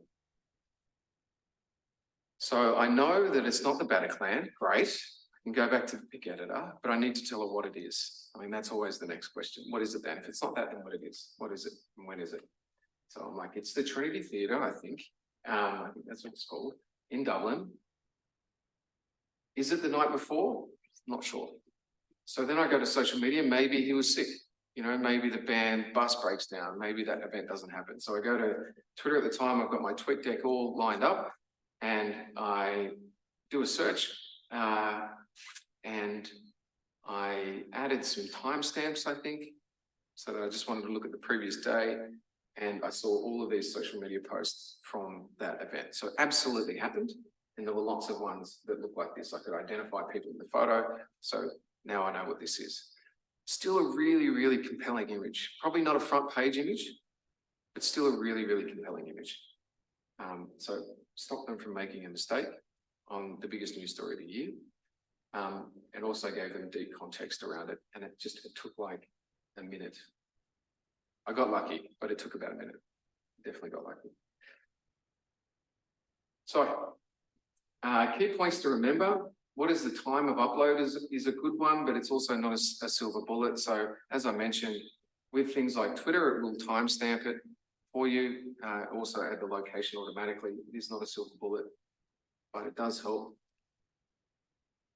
So I know that it's not the Bataclan, great. I can go back to the pick editor, but I need to tell her what it is. I mean, that's always the next question. What is it then? If it's not that, then what it is? What is it and when is it? So I'm like, it's the Trinity Theatre, I think. I think that's what it's called, in Dublin. Is it the night before? Not sure. So then I go to social media, maybe he was sick. You know, maybe the band bus breaks down. Maybe that event doesn't happen. So I go to Twitter at the time, I've got my tweet deck all lined up and I do a search and I added some timestamps, I think, so that I just wanted to look at the previous day and I saw all of these social media posts from that event. So it absolutely happened. And there were lots of ones that looked like this. I could identify people in the photo. So now I know what this is. Still a really, really compelling image. Probably not a front page image, but still a really, really compelling image. So stop them from making a mistake on the biggest news story of the year. And also gave them deep context around it. And it took like a minute. I got lucky, but it took about a minute. Definitely got lucky. So, key points to remember. What is the time of upload is a good one, but it's also not a silver bullet. So as I mentioned, with things like Twitter, it will timestamp it for you. Also add the location automatically. It is not a silver bullet, but it does help.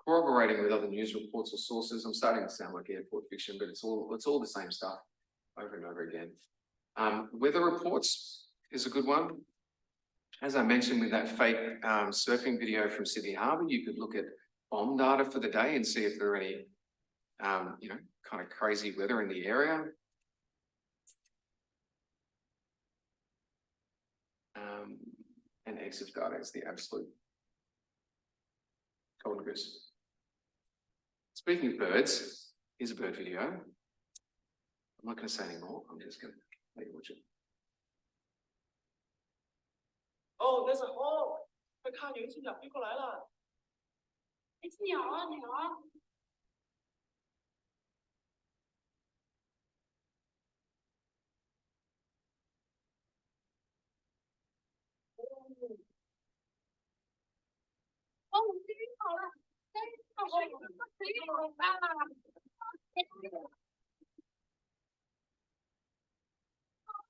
Corroborating with other news reports or sources. I'm starting to sound like airport fiction, but it's all the same stuff over and over again. Weather reports is a good one. As I mentioned with that fake surfing video from Sydney Harbour, you could look at bomb data for the day and see if there are any, kind of crazy weather in the area. And EXIF data is the absolute golden goose. Speaking of birds, here's a bird video. I'm not going to say any more. I'm just going to let you watch it. Oh, there's a hole. 快看，有一只鸟飞过来了。一只鸟啊，鸟啊！哦，我这边好了，哎，我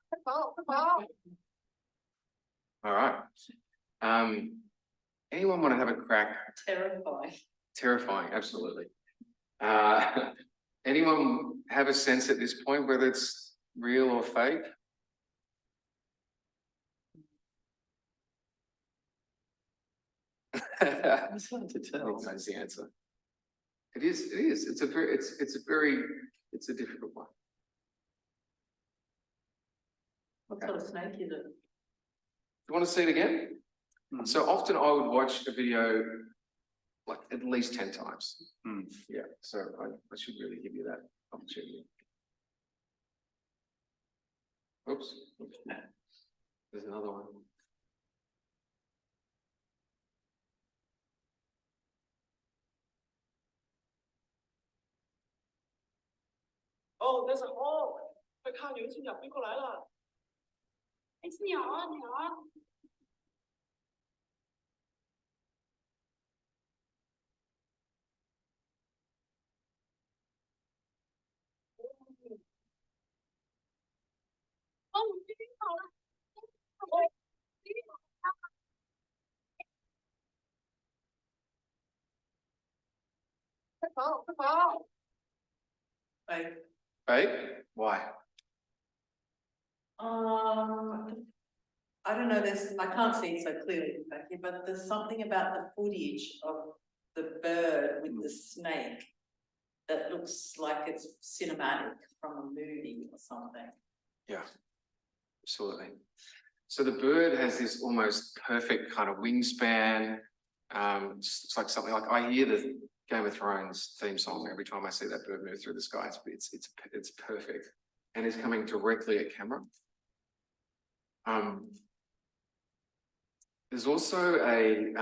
快跑，快跑！ All right. Anyone want to have a crack? Terrifying. Terrifying, absolutely. Anyone have a sense at this point whether it's real or fake? It's hard to tell. That's the answer. It is. It's a difficult one. What sort of snake is it? You want to see it again? So often I would watch a video like at least 10 times. Yeah, so I should really give you that opportunity. Oops. There's another one. Oh, there's a hole. 快看，有一只鸟飞过来了。一只鸟啊，鸟啊！ 哦，我这边好了。哦，这边好了。快跑，快跑！ Fake. Fake? Why? I don't know, I can't see it so clearly back here, but there's something about the footage of the bird with the snake that looks like it's cinematic from a movie or something. Yeah, absolutely. So the bird has this almost perfect kind of wingspan. It's like something like I hear the Game of Thrones theme song every time I see that bird move through the sky. It's perfect, and it's coming directly at camera. There's also a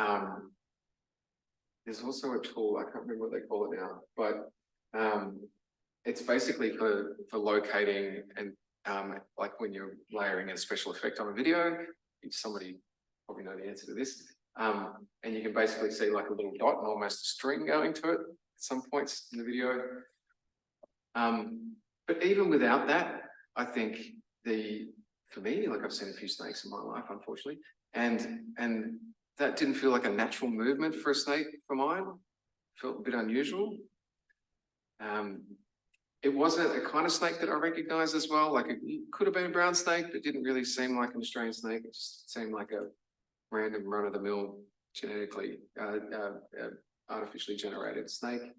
tool, I can't remember what they call it now, but it's basically for locating and like when you're layering a special effect on a video. Somebody probably know the answer to this. And you can basically see like a little dot and almost a string going to it at some points in the video. But even without that, I think for me, like I've seen a few snakes in my life, unfortunately, and that didn't feel like a natural movement for a snake for mine. It felt a bit unusual. It wasn't a kind of snake that I recognized as well. Like it could have been a brown snake, but didn't really seem like an Australian snake. It just seemed like a random run-of-the-mill, genetically, artificially generated snake. A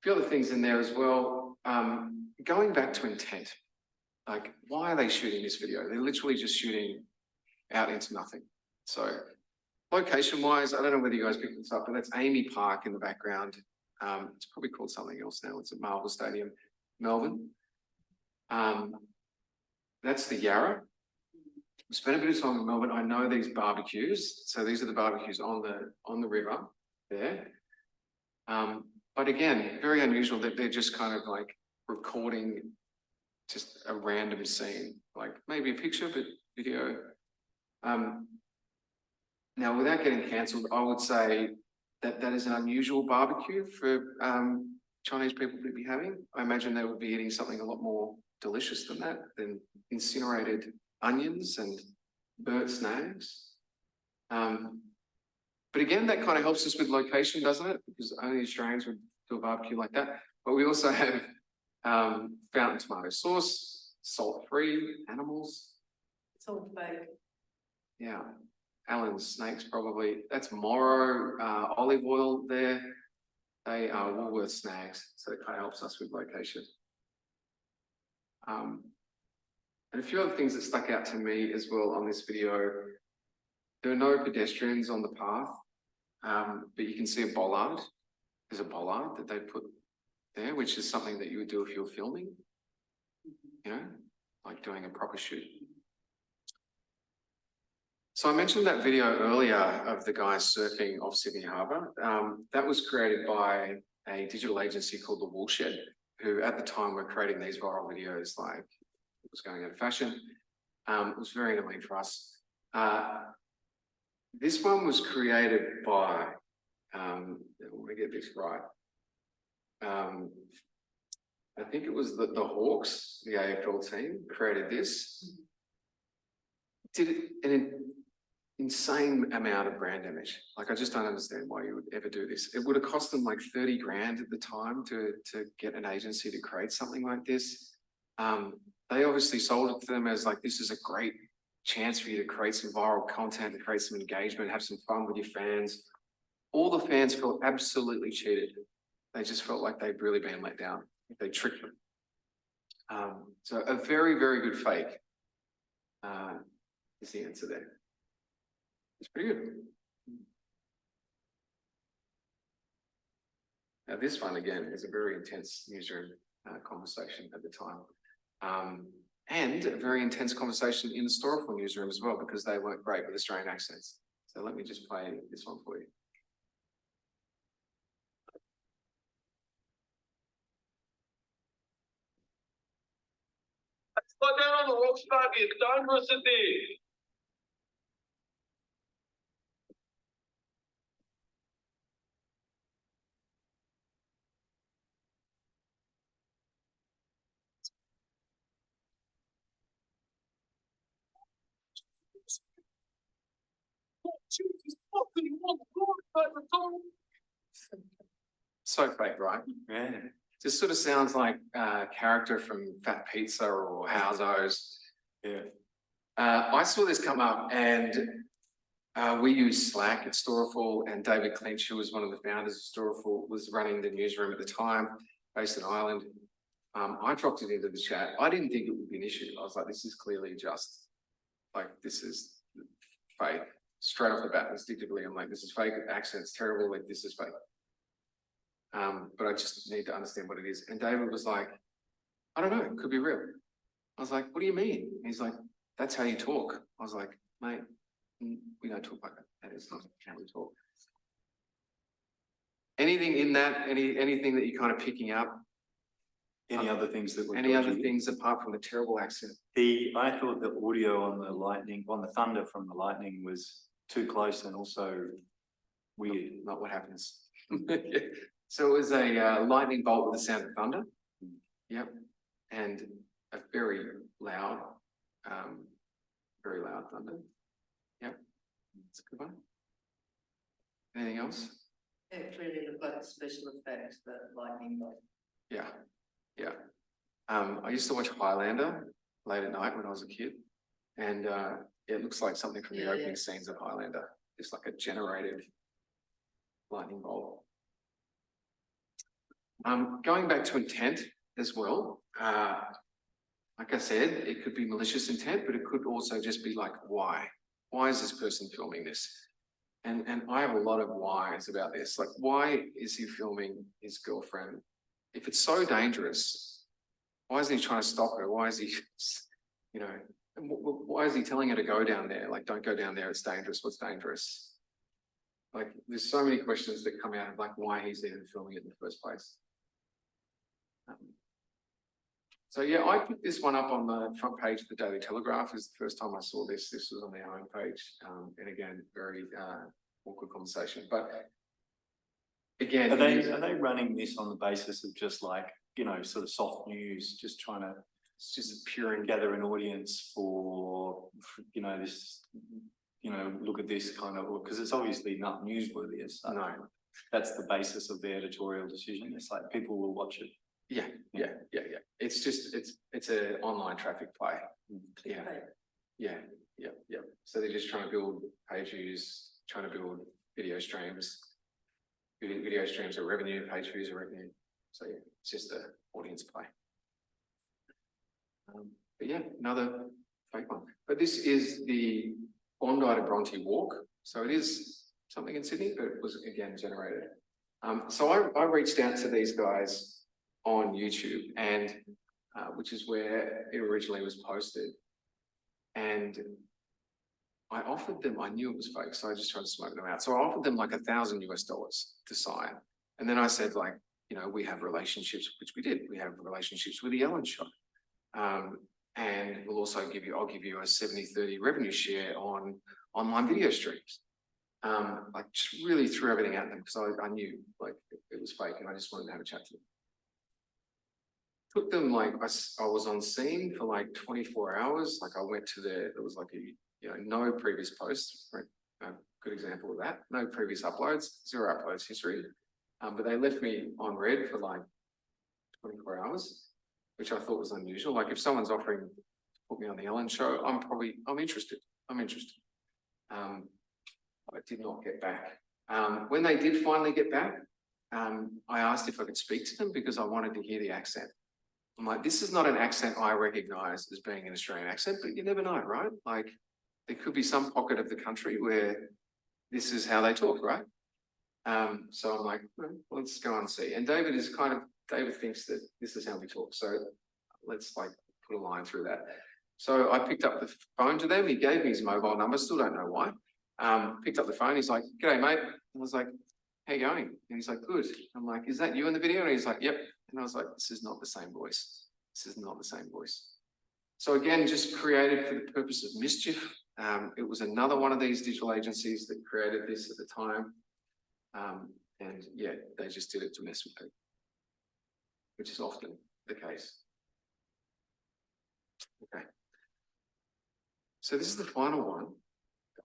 few other things in there as well. Going back to intent, like why are they shooting this video? They're literally just shooting out into nothing. So location-wise, I don't know whether you guys picked this up, but that's Amy Park in the background. It's probably called something else now. It's at Marvel Stadium, Melbourne. That's the Yarra. spent a bit of time in Melbourne. I know these barbecues. So these are the barbecues on the river there. But again, very unusual that they're just kind of like recording just a random scene, like maybe a picture, but video. Now, without getting cancelled, I would say that that is an unusual barbecue for Chinese people to be having. I imagine they would be eating something a lot more delicious than that, than incinerated onions and burnt snags. But again, that kind of helps us with location, doesn't it? Because only Australians would do a barbecue like that. But we also have fountain tomato sauce, salt-free animals. It's all fake. Yeah, Allen's snakes probably. That's Morrow olive oil there. They are Woolworth snags, so it kind of helps us with location. And a few other things that stuck out to me as well on this video. There are no pedestrians on the path, but you can see a bollard. There's a bollard that they put there, which is something that you would do if you're filming, you know, like doing a proper shoot. So I mentioned that video earlier of the guys surfing off Sydney Harbour. That was created by a digital agency called The Woolshed, who at the time were creating these viral videos like it was going out of fashion. It was very annoying for us. This one was created by, let me get this right. I think it was the Hawks, the AFL team, created this. Did an insane amount of brand damage. Like, I just don't understand why you would ever do this. It would have cost them like 30 grand at the time to get an agency to create something like this. They obviously sold it to them as like, this is a great chance for you to create some viral content, to create some engagement, have some fun with your fans. All the fans felt absolutely cheated. They just felt like they'd really been let down. They tricked them. So a very, very good fake is the answer there. It's pretty good. Now this one again is a very intense newsroom conversation at the time. And a very intense conversation in the historical newsroom as well, because they weren't great with Australian accents. So let me just play this one for you. Slow down on the road, it's diversity. So fake, right? Yeah. Just sort of sounds like a character from Fat Pizza or Howzo's. Yeah. I saw this come up and we use Slack at Storeful, and David Clinch, who was one of the founders of Storeful, was running the newsroom at the time, based in Ireland. I dropped it into the chat. I didn't think it would be an issue. I was like, this is clearly just like, this is fake. Straight off the bat, instinctively, I'm like, this is fake, accent's terrible, like this is fake. But I just need to understand what it is. And David was like, I don't know, it could be real. I was like, what do you mean? He's like, that's how you talk. I was like, mate, we don't talk like that. That is not how we talk. Anything in that, anything that you're kind of picking up? Any other things that were Any other dodgy? things apart from the terrible accent? I thought the audio on the lightning, on the thunder from the lightning was too close and also weird. Not what happens. So it was a lightning bolt with the sound of thunder. Yep. And a very loud thunder. Yep. That's a good one. Anything else? It clearly looked like special effects, that lightning bolt. Yeah. Yeah. I used to watch Highlander late at night when I was a kid. And it looks like something from the opening scenes of Highlander. It's like a generated lightning bolt. Going back to intent as well, like I said, it could be malicious intent, but it could also just be like, why? Why is this person filming this? And I have a lot of whys about this. Like, why is he filming his girlfriend? If it's so dangerous, why isn't he trying to stop her? Why is he, you know, And why is he telling her to go down there? Like, don't go down there, it's dangerous. What's dangerous? Like, there's so many questions that come out of like why he's even filming it in the first place. So yeah, I put this one up on the front page of the Daily Telegraph. Is the first time I saw this. This was on their own page, and again, very awkward conversation. But again, Are they running this on the basis of just like, you know, sort of soft news, just trying to just pure and gather an audience for you know, this, you know, look at this kind of, because it's obviously not newsworthy as such. no. That's the basis of the editorial decision. It's like people will watch it. Yeah. It's just it's an online traffic play. Yeah. So they're just trying to build page views, trying to build video streams. Video streams are revenue, page views are revenue. So yeah, it's just an audience play. But yeah, another fake one. But this is the Bondi to Bronte walk. So it is something in Sydney, but it was again generated. So I reached out to these guys on YouTube, and which is where it originally was posted. And I offered them, I knew it was fake, so I just tried to smoke them out. So I offered them like $1,000 US to sign. And then I said, like, you know, we have relationships, which we did. We have relationships with the Ellen Show. And we'll also I'll give you a 70-30 revenue share on online video streams. Like just really threw everything at them because I knew like it was fake and I just wanted to have a chat to them. Took them like, I was on scene for like 24 hours. Like I went to there was like no previous posts, right? Good example of that. No previous uploads, 0 uploads history. But they left me on red for like 24 hours, which I thought was unusual. Like if someone's offering to put me on the Ellen Show, I'm interested. I did not get back. When they did finally get back, I asked if I could speak to them because I wanted to hear the accent. I'm like, this is not an accent I recognize as being an Australian accent, but you never know, right? Like there could be some pocket of the country where this is how they talk, right? So I'm like, well, let's go and see. And David thinks that this is how we talk. So let's like put a line through that. So I picked up the phone to them. He gave me his mobile number. Still don't know why. Picked up the phone. He's like, "G'day, mate." I was like, "How you going?" And he's like, "Good." I'm like, "Is that you in the video?" And he's like, "Yep." And I was like, "This is not the same voice. This is not the same voice." So again, just created for the purpose of mischief. It was another one of these digital agencies that created this at the time. And yeah, they just did it to mess with people, which is often the case. Okay. So this is the final one.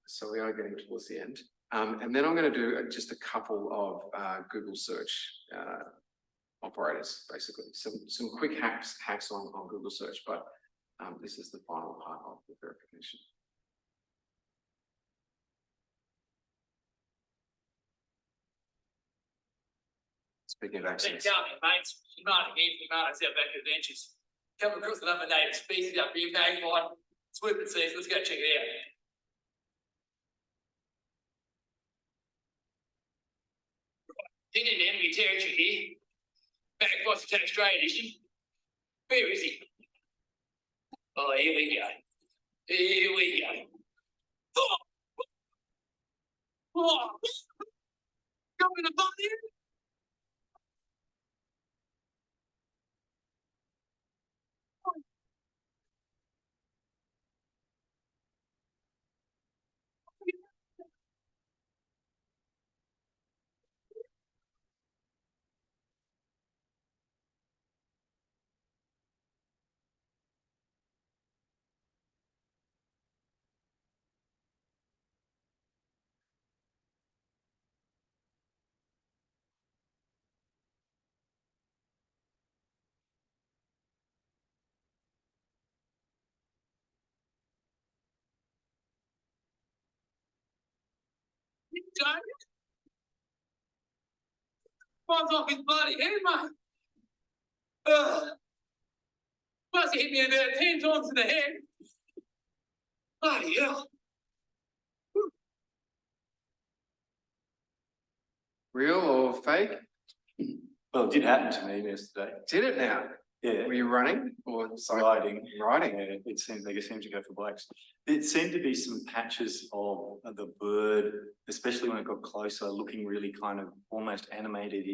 So we are getting towards the end. And then I'm going to do just a couple of Google search operators, basically. Some quick hacks on Google search, but this is the final part of the verification. Speaking of accents. Tell me, mates, you might have gave me out back adventures. Come across another native species up here, magpie, swooping seas. Let's go check it out. He's in enemy territory here. Magpie's attack Australia edition. Where is he? Oh, here we go. Here we go. Oh! Going to body here? Falls off his bloody head, mate. Plus he hit me about 10 times in the head. Bloody hell. Real or fake? Well, it did happen to me yesterday. Did it now? Yeah, Were you running or cycling? riding. Riding. Yeah, it seemed, they seemed to go for bikes. It seemed to be some patches of the bird, especially when it got closer, looking really kind of almost animated,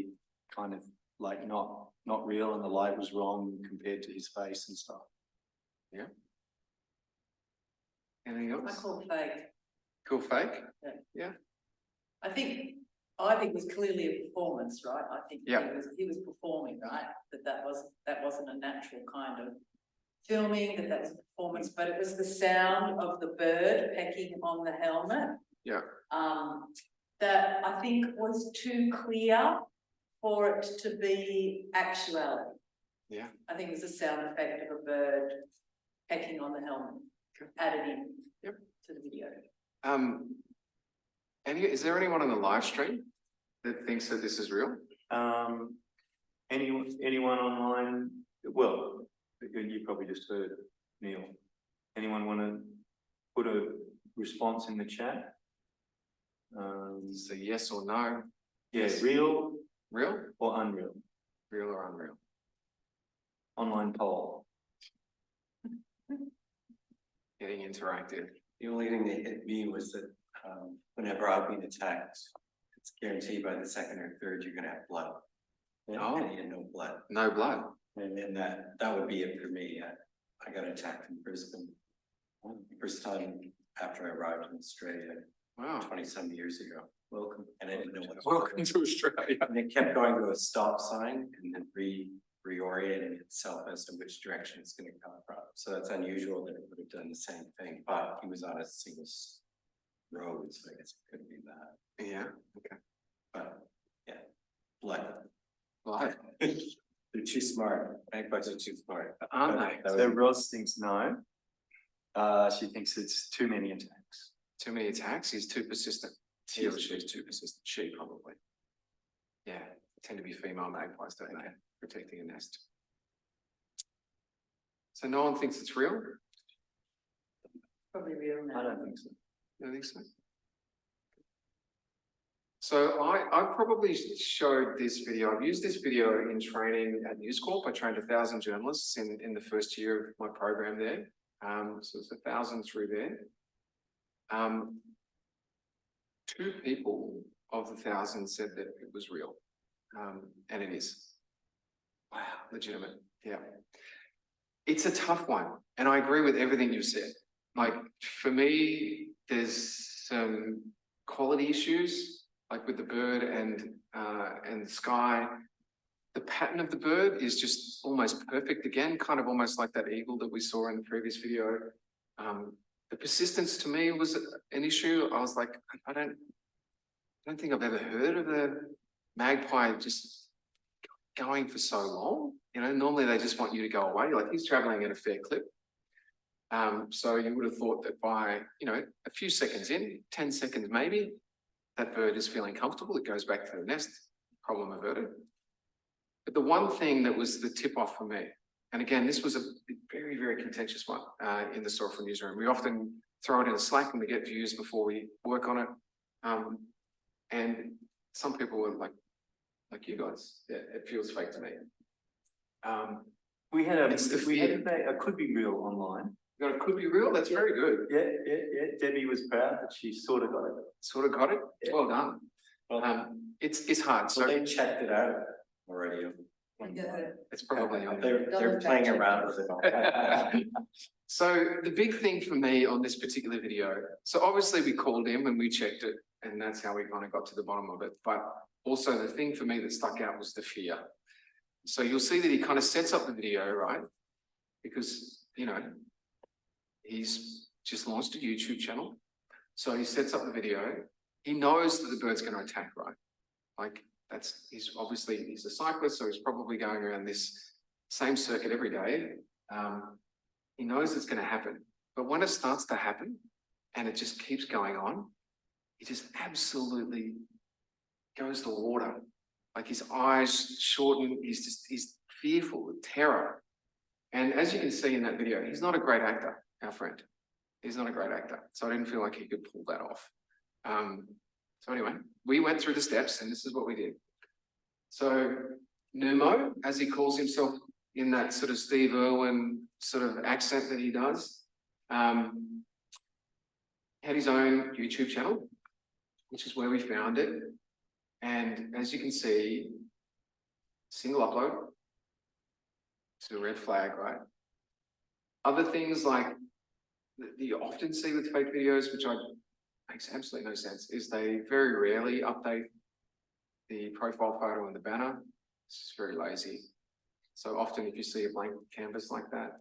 kind of like not real, and the light was wrong compared to his face and stuff. Anything I else? call fake. Cool fake? I think it was clearly a performance, right? I think Yeah. he was performing, right? That wasn't a natural kind of filming, that was a performance, but it was the sound of the bird pecking on the helmet. Yeah. That I think was too clear for it to be actuality. Yeah. I think it was a sound effect of a bird pecking on the helmet, added in to the video. Is there anyone on the live stream that thinks that this is real? Anyone online? Well, you probably just heard Neil. Anyone want to put a response in the chat? So yes or no? Yeah, real or unreal? Real or unreal? Online poll. Getting interactive. The only thing that hit me was that whenever I've been attacked, it's guaranteed by the second or third you're gonna have blood. Oh. And no blood. No blood. And then that would be it for me. I got attacked in Brisbane. First time after I arrived in Australia Wow. 20-some years ago. Welcome. And I didn't know what. Welcome to Australia. And it kept going to a stop sign and then reorienting itself as to which direction it's going to come from. So that's unusual that it would have done the same thing, but he was on a single road, so I guess it could be that. Yeah. Okay. But yeah, blood. Blood. They're too smart. Magpies are too smart. Aren't they? So Roz thinks no. She thinks it's too many attacks. Too many attacks. He's too persistent. He or she's too persistent. She probably. Yeah. Tend to be female magpies, don't they? Protecting a nest. So no one thinks it's real? Probably real now. I don't think so. You don't think so? So I probably showed this video. I've used this video in training at News Corp. I trained 1,000 journalists in the first year of my program there. So it's 1,000 through there. 2 people of the 1,000 said that it was real. And it is. Wow, legitimate. Yeah. It's a tough one. And I agree with everything you've said. Like, for me, there's some quality issues, like with the bird and the sky. The pattern of the bird is just almost perfect again, kind of almost like that eagle that we saw in the previous video. The persistence to me was an issue. I was like, I don't think I've ever heard of a magpie just going for so long. You know, normally they just want you to go away. Like, he's traveling at a fair clip. So you would have thought that by, you know, a few seconds in, 10 seconds maybe, that bird is feeling comfortable. It goes back to the nest, problem averted. But the one thing that was the tip off for me, and again, this was a very, very contentious one in the Sorrel newsroom. We often throw it in a Slack and we get views before we work on it. And some people were like you guys, yeah, it feels fake to me. We had It's the a could be real online. You know, it could be real. That's very good. Yeah. Debbie was proud that she sort of got it. Sort of got it. Yeah. Well done. It's hard. So So they checked it out already. it's probably on. They're playing around with it. So the big thing for me on this particular video, so obviously we called in when we checked it, and that's how we kind of got to the bottom of it. But also the thing for me that stuck out was the fear. So you'll see that he kind of sets up the video, right? Because, you know, he's just launched a YouTube channel. So he sets up the video. He knows that the bird's going to attack, right? Like, he's a cyclist, so he's probably going around this same circuit every day. He knows it's going to happen. But when it starts to happen and it just keeps going on, he just absolutely goes to water. Like, his eyes shorten, he's fearful with terror. And as you can see in that video, he's not a great actor, our friend. He's not a great actor. So I didn't feel like he could pull that off. So anyway, we went through the steps and this is what we did. So Numo, as he calls himself, in that sort of Steve Irwin sort of accent that he does. Had his own YouTube channel, which is where we found it. And as you can see, single upload, it's a red flag, right? Other things like that you often see with fake videos, which makes absolutely no sense, is they very rarely update the profile photo and the banner. It's just very lazy. So often if you see a blank canvas like that,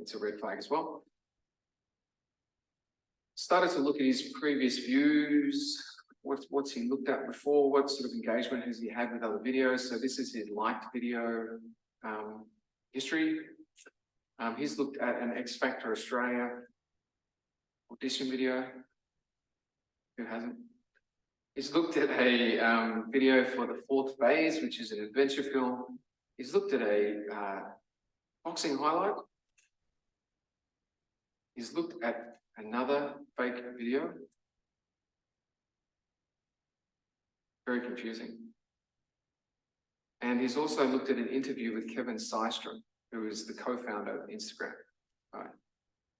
it's a red flag as well. Started to look at his previous views. What's he looked at before? What sort of engagement has he had with other videos? So this is his liked video history. He's looked at an X Factor Australia audition video. Who hasn't? He's looked at a video for The Fourth Phase, which is an adventure film. He's looked at a boxing highlight. He's looked at another fake video. Very confusing. And he's also looked at an interview with Kevin Systrom, who is the co-founder of Instagram. Right.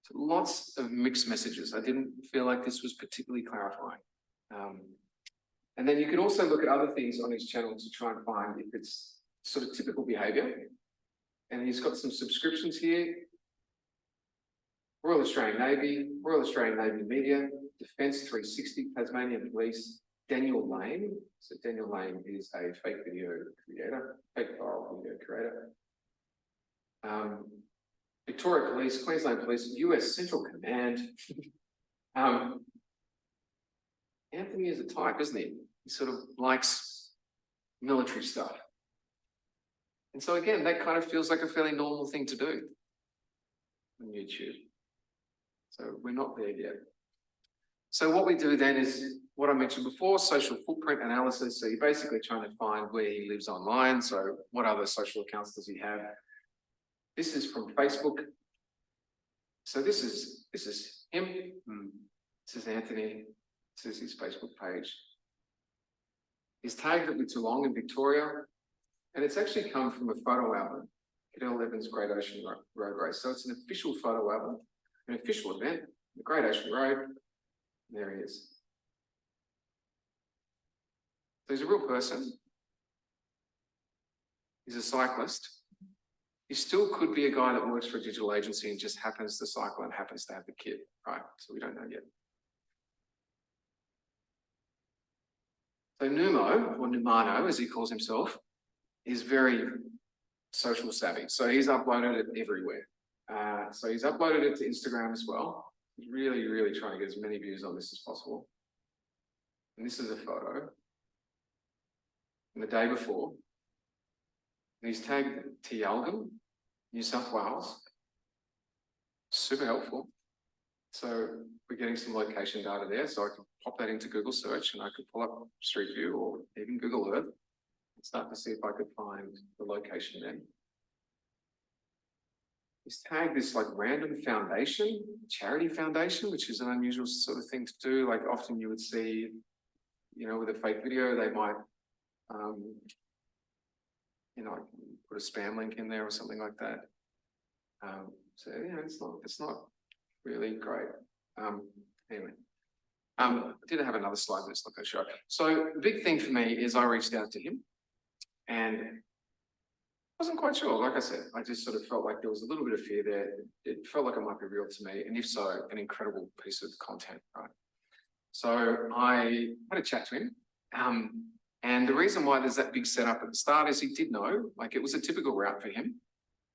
So lots of mixed messages. I didn't feel like this was particularly clarifying. And then you can also look at other things on his channel to try and find if it's sort of typical behavior. And he's got some subscriptions here. Royal Australian Navy, Royal Australian Navy Media, Defence 360, Tasmanian Police, Daniel Lane. So Daniel Lane is a fake video creator, fake viral video creator. Victoria Police, Queensland Police, US Central Command. Anthony is a type, isn't he? He sort of likes military stuff. And so again, that kind of feels like a fairly normal thing to do on YouTube. So we're not there yet. So what we do then is what I mentioned before, social footprint analysis. So you're basically trying to find where he lives online. So what other social accounts does he have? This is from Facebook. So this is him. This is Anthony. This is his Facebook page. He's tagged it with Geelong in Victoria. And it's actually come from a photo album, Cadell Evans Great Ocean Road Race. So it's an official photo album, an official event, the Great Ocean Road. There he is. So he's a real person. He's a cyclist. He still could be a guy that works for a digital agency and just happens to cycle and happens to have the kit, right? So we don't know yet. So Numo, or Numano, as he calls himself, is very social savvy. So he's uploaded it everywhere. So he's uploaded it to Instagram as well. He's really, really trying to get as many views on this as possible. And this is a photo from the day before. And he's tagged Tialgum, New South Wales. Super helpful. So we're getting some location data there. So I can pop that into Google search and I could pull up Street View or even Google Earth and start to see if I could find the location there. He's tagged this like random foundation, charity foundation, which is an unusual sort of thing to do. Like often you would see, you know, with a fake video, they might, you know, put a spam link in there or something like that. So yeah, it's not really great. Anyway, I did have another slide that's not going to show. So the big thing for me is I reached out to him and wasn't quite sure. Like I said, I just sort of felt like there was a little bit of fear there. It felt like it might be real to me. And if so, an incredible piece of content, right? So I had a chat to him. And the reason why there's that big setup at the start is he did know, like it was a typical route for him.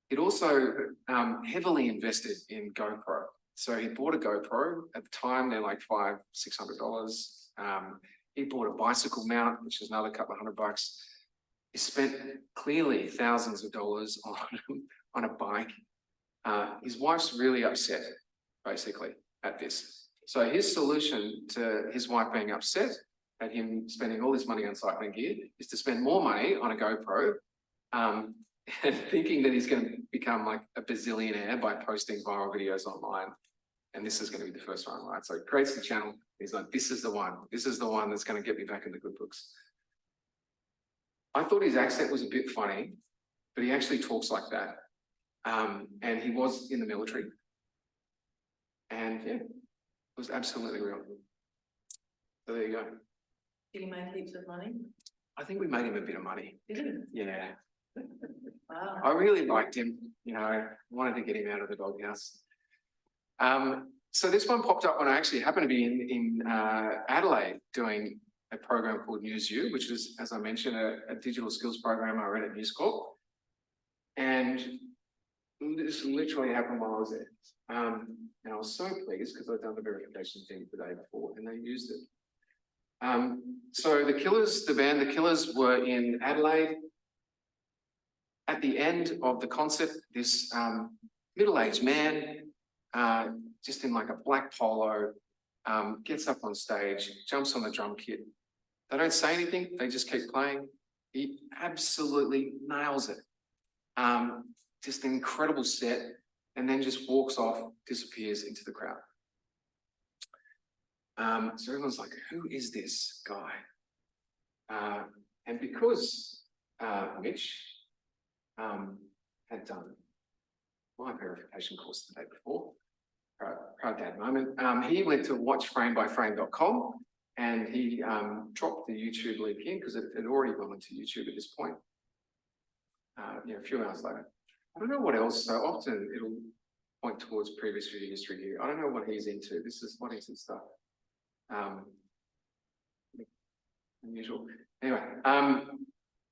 He'd also heavily invested in GoPro. So he bought a GoPro. At the time, they're like $500, $600. He bought a bicycle mount, which is another couple of $100. He spent clearly thousands of dollars on a bike. His wife's really upset, basically, at this. So his solution to his wife being upset at him spending all this money on cycling gear is to spend more money on a GoPro, and thinking that he's going to become like a bazillionaire by posting viral videos online. And this is going to be the first one, right? So he creates the channel. He's like, this is the one. This is the one that's going to get me back in the good books. I thought his accent was a bit funny. but he actually talks like that. And he was in the military. And yeah, it was absolutely real. So there you go. Did he make heaps of money? I think we made him a bit of money. Did he? Yeah. Wow. I really liked him, you know, I wanted to get him out of the doghouse. So this one popped up when I actually happened to be in Adelaide doing a program called News U, which is, as I mentioned, a digital skills program I ran at News Corp. And this literally happened while I was there. And I was so pleased because I'd done the verification thing the day before and they used it. So the Killers, the band The Killers, were in Adelaide. At the end of the concert, this middle-aged man, just in like a black polo, gets up on stage, jumps on the drum kit. They don't say anything, they just keep playing. He absolutely nails it. Just an incredible set, and then just walks off, disappears into the crowd. So everyone's like, who is this guy? And because Mitch had done my verification course the day before, proud dad moment, he went to watchframebywframe.com and he dropped the YouTube link in because it had already gone into YouTube at this point. A few hours later. I don't know what else, so often it'll point towards previous video history here. I don't know what he's into. This is what he's in stuff. Unusual. Anyway,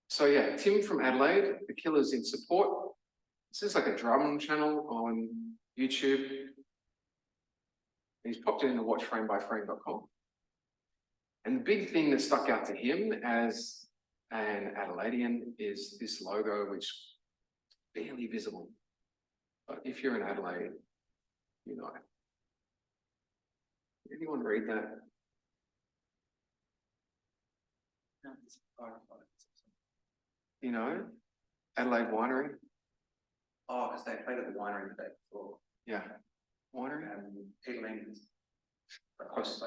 so yeah, Tim from Adelaide, The Killers in support. This is like a drum channel on YouTube. He's popped it into watchframebywframe.com. And the big thing that stuck out to him as an Adelaidean is this logo, which is barely visible. But if you're in Adelaide, you know it. Anyone read that? You know, Adelaide Winery. Oh, because they played at the winery the day before. Yeah, winery. Peter Ling's across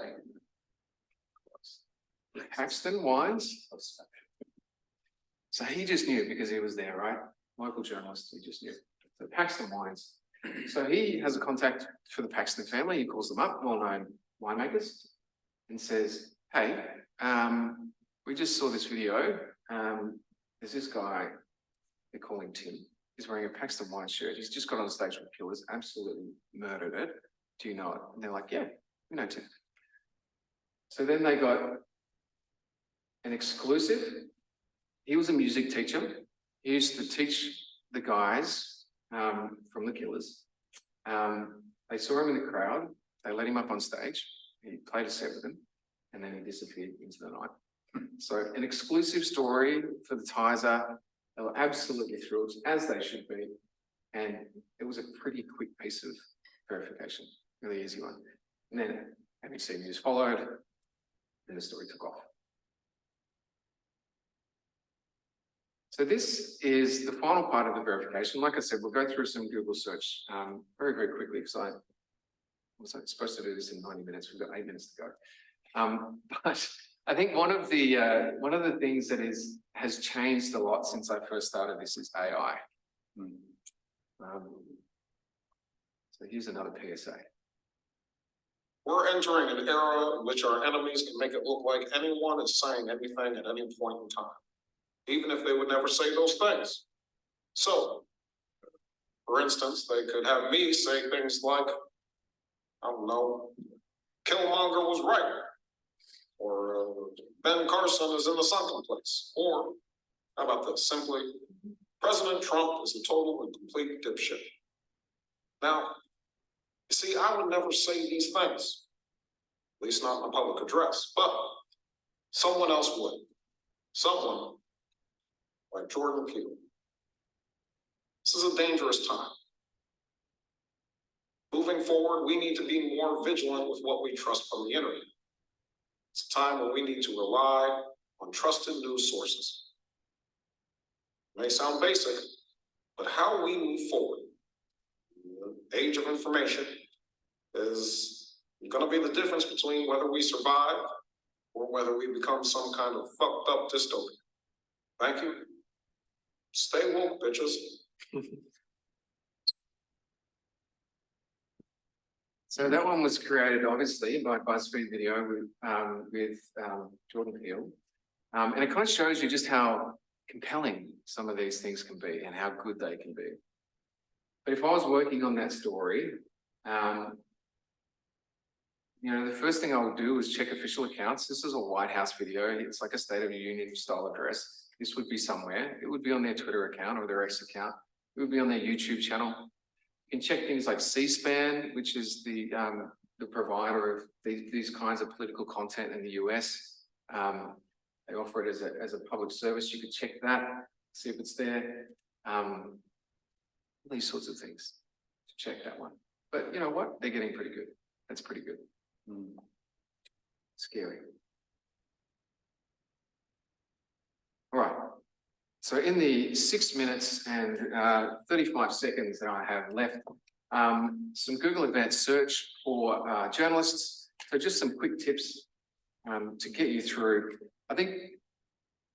the Paxton Wines. So he just knew because he was there, right? Local journalist, he just knew. So Paxton Wines. So he has a contact for the Paxton family. He calls them up, well-known winemakers, and says, hey, we just saw this video. There's this guy, they're calling Tim. He's wearing a Paxton Wine shirt. He's just got on stage with Killers, absolutely murdered it. Do you know it? And they're like, yeah, we know Tim. So then they got an exclusive. He was a music teacher. He used to teach the guys from the Killers. They saw him in the crowd. They let him up on stage. He played a set with them, and then he disappeared into the night. So an exclusive story for the Tizer. They were absolutely thrilled, as they should be. And it was a pretty quick piece of verification, really easy one. And then ABC News followed, and the story took off. So this is the final part of the verification. Like I said, we'll go through some Google search very, very quickly because I was supposed to do this in 90 minutes. We've got 8 minutes to go. But I think one of the things that has changed a lot since I first started this is AI. So here's another PSA. We're entering an era in which our enemies can make it look like anyone is saying anything at any point in time, even if they would never say those things. So, for instance, they could have me say things like, I don't know, Killmonger was right, or Ben Carson is in the sunken place, or how about this, simply, President Trump is a total and complete dipshit. Now, you see, I would never say these things, at least not in a public address, but someone else would. Someone like Jordan Peele. This is a dangerous time. Moving forward, we need to be more vigilant with what we trust from the internet. It's a time when we need to rely on trusted news sources. It may sound basic, but how we move forward in the age of information is going to be the difference between whether we survive or whether we become some kind of fucked up dystopia. Thank you. Stay woke, bitches. So that one was created obviously by BuzzFeed Video with Jordan Peele. And it kind of shows you just how compelling some of these things can be and how good they can be. But if I was working on that story, you know, the first thing I would do is check official accounts. This is a White House video. It's like a State of the Union style address. This would be somewhere. It would be on their Twitter account or their X account. It would be on their YouTube channel. You can check things like C-SPAN, which is the provider of these kinds of political content in the US. They offer it as a public service. You could check that, see if it's there. These sorts of things to check that one. But you know what? They're getting pretty good. That's pretty good. Scary. All right. So in the 6 minutes and 35 seconds that I have left, some Google Advanced Search for journalists. So just some quick tips to get you through. I think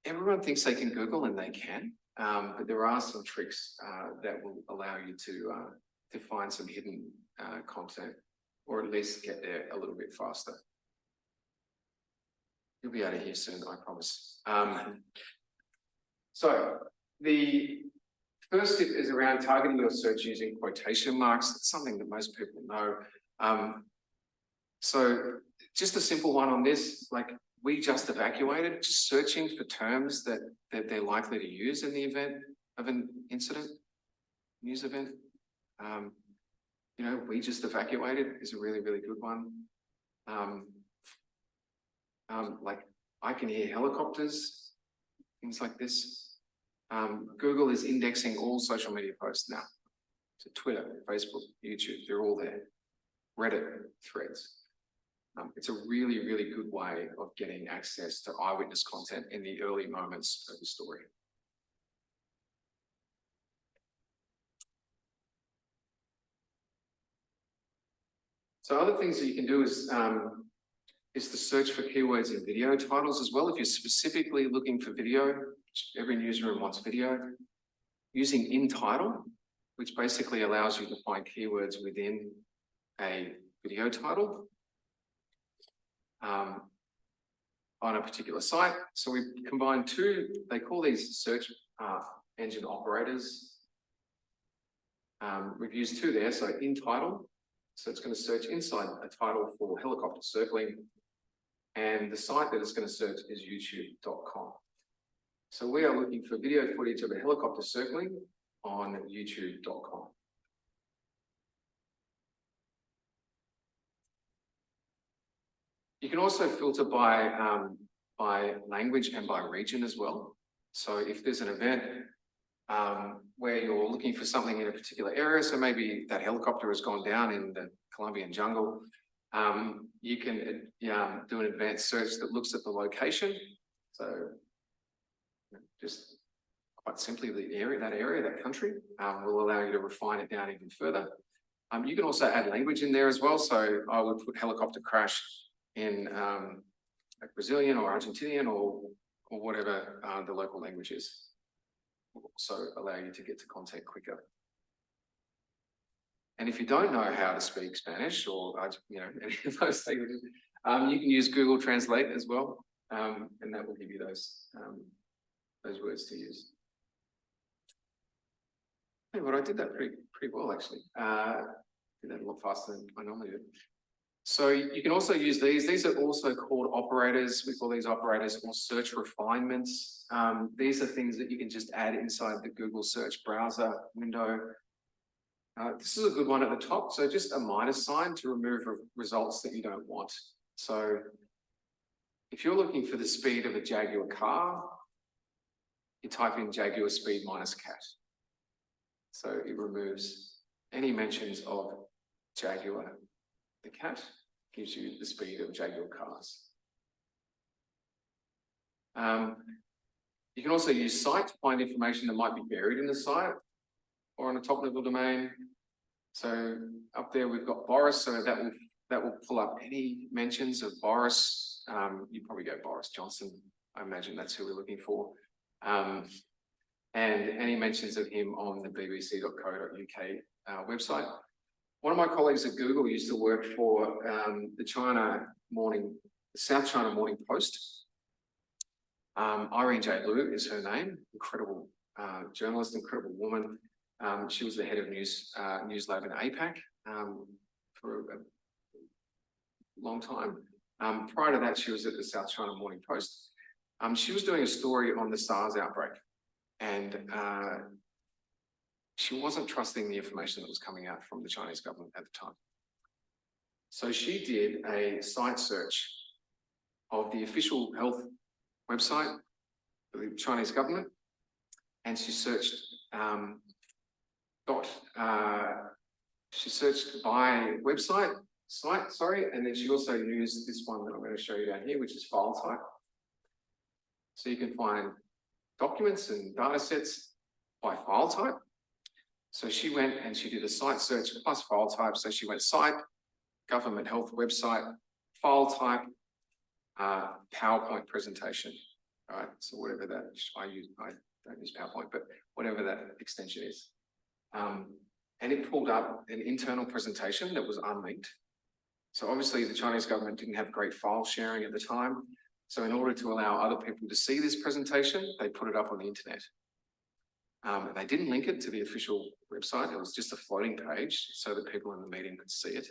everyone thinks they can Google, and they can, but there are some tricks that will allow you to find some hidden content, or at least get there a little bit faster. You'll be out of here soon, I promise. So the first tip is around targeting your search using quotation marks. It's something that most people know. So just a simple one on this, like we just evacuated, just searching for terms that they're likely to use in the event of an incident, news event. You know, we just evacuated is a really, really good one. Like I can hear helicopters, things like this. Google is indexing all social media posts now. So Twitter, Facebook, YouTube, they're all there. Reddit, Threads. It's a really, really good way of getting access to eyewitness content in the early moments of the story. So other things that you can do is to search for keywords in video titles as well. If you're specifically looking for video, which every newsroom wants video, using in title, which basically allows you to find keywords within a video title on a particular site. So we combine two, they call these search engine operators. We've used two there, so in title. So it's going to search inside a title for helicopter circling, and the site that it's going to search is youtube.com. So we are looking for video footage of a helicopter circling on youtube.com. You can also filter by language and by region as well. So if there's an event where you're looking for something in a particular area, so maybe that helicopter has gone down in the Colombian jungle, you can do an advanced search that looks at the location. So just quite simply the area, that country, will allow you to refine it down even further. You can also add language in there as well. So I would put helicopter crash in like Brazilian or Argentinian or whatever the local language is. Will also allow you to get to content quicker. And if you don't know how to speak Spanish or any of those languages, you can use Google Translate as well, and that will give you those words to use. Hey, but I did that pretty well actually. Did that a lot faster than I normally do. So you can also use these. These are also called operators. We call these operators or search refinements. These are things that you can just add inside the Google search browser window. This is a good one at the top. So just a minus sign to remove results that you don't want. So if you're looking for the speed of a Jaguar car, you type in Jaguar speed minus cat. So it removes any mentions of Jaguar. The cat gives you the speed of Jaguar cars. You can also use site to find information that might be buried in the site or on a top level domain. So up there we've got Boris, so that will pull up any mentions of Boris. You probably go Boris Johnson. I imagine that's who we're looking for. And he mentions of him on the bbc.co.uk website. One of my colleagues at Google used to work for the South China Morning Post. Irene J. Liu is her name, incredible journalist, incredible woman. She was the head of News Lab in APAC for a long time. Prior to that, she was at the South China Morning Post. She was doing a story on the SARS outbreak, and she wasn't trusting the information that was coming out from the Chinese government at the time. So she did a site search of the official health website of the Chinese government, and she searched by site, and then she also used this one that I'm going to show you down here, which is file type. So you can find documents and data sets by file type. So she went and she did a site search plus file type. So she went site, government health website, file type, PowerPoint presentation. All right, so whatever that I don't use PowerPoint, but whatever that extension is. And it pulled up an internal presentation that was unlinked. So obviously the Chinese government didn't have great file sharing at the time. So in order to allow other people to see this presentation, they put it up on the internet. They didn't link it to the official website. It was just a floating page so that people in the meeting could see it.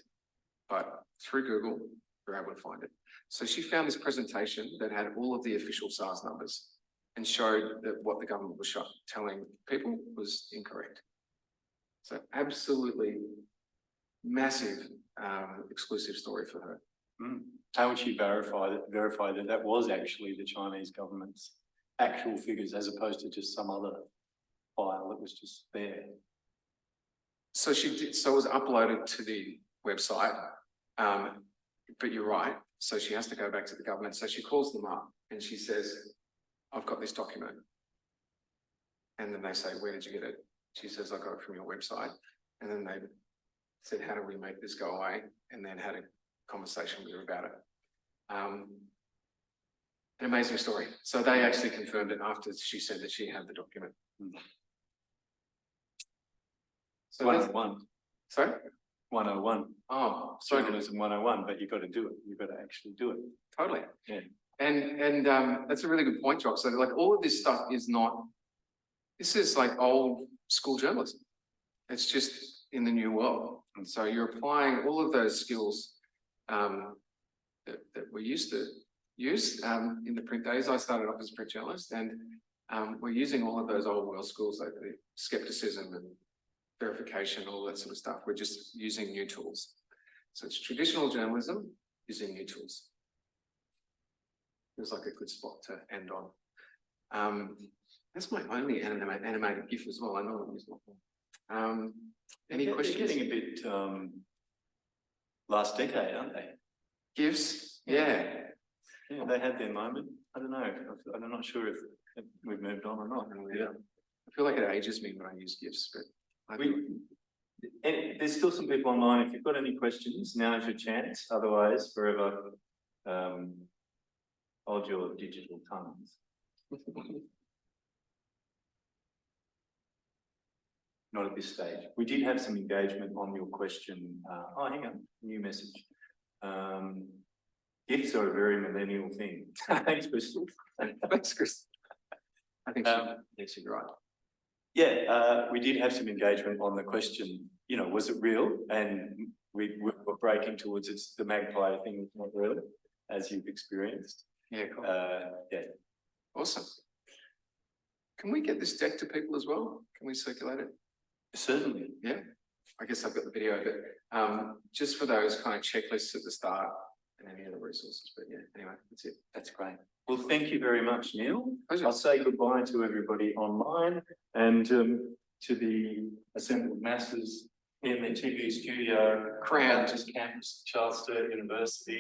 But through Google, we were able to find it. So she found this presentation that had all of the official SARS numbers and showed that what the government was telling people was incorrect. So absolutely massive exclusive story for her. How would she verify that that was actually the Chinese government's actual figures as opposed to just some other file that was just there? So she did. So it was uploaded to the website, but you're right. So she has to go back to the government. So she calls them up and she says, "I've got this document." And then they say, "Where did you get it?" She says, "I got it from your website." And then they said, "How do we make this go away?" And then had a conversation with her about it. An amazing story. So they actually confirmed it after she said that she had the document. So 101. Sorry? 101. Oh, sorry. Journalism 101, but you've got to do it. You've got to actually do it. Totally. Yeah. And that's a really good point, Jock. So like all of this stuff is not, this is like old school journalism. It's just in the new world. And so you're applying all of those skills that we used to use in the print days. I started off as a print journalist, and we're using all of those old world skills like the skepticism and verification, all that sort of stuff. We're just using new tools. So it's traditional journalism using new tools. Feels like a good spot to end on. That's my only animated GIF as well. I know I'm using it. Any questions? They're getting a bit last decade, aren't they? GIFs? Yeah. Yeah, they had their moment. I don't know. I'm not sure if we've moved on or not. Yeah. I feel like it ages me when I use GIFs, but and there's still some people online. If you've got any questions, now's your chance. Otherwise, forever hold your digital tongues. Not at this stage. We did have some engagement on your question. Oh, hang on, new message. GIFs are a very millennial thing. Thanks, Crystal. Thanks, Chris. I think you're right. Yeah, we did have some engagement on the question, was it real? And we were breaking towards the magpie thing, not real, as you've experienced. Yeah, cool. Yeah. Awesome. Can we get this deck to people as well? Can we circulate it? Certainly. Yeah. I guess I've got the video, but just for those kind of checklists at the start and any other resources. But yeah, anyway, that's it. That's great. Well, thank you very much, Neil. Pleasure. I'll say goodbye to everybody online and to the assembled masses in the TV studio, Crown campus, Charles Sturt University.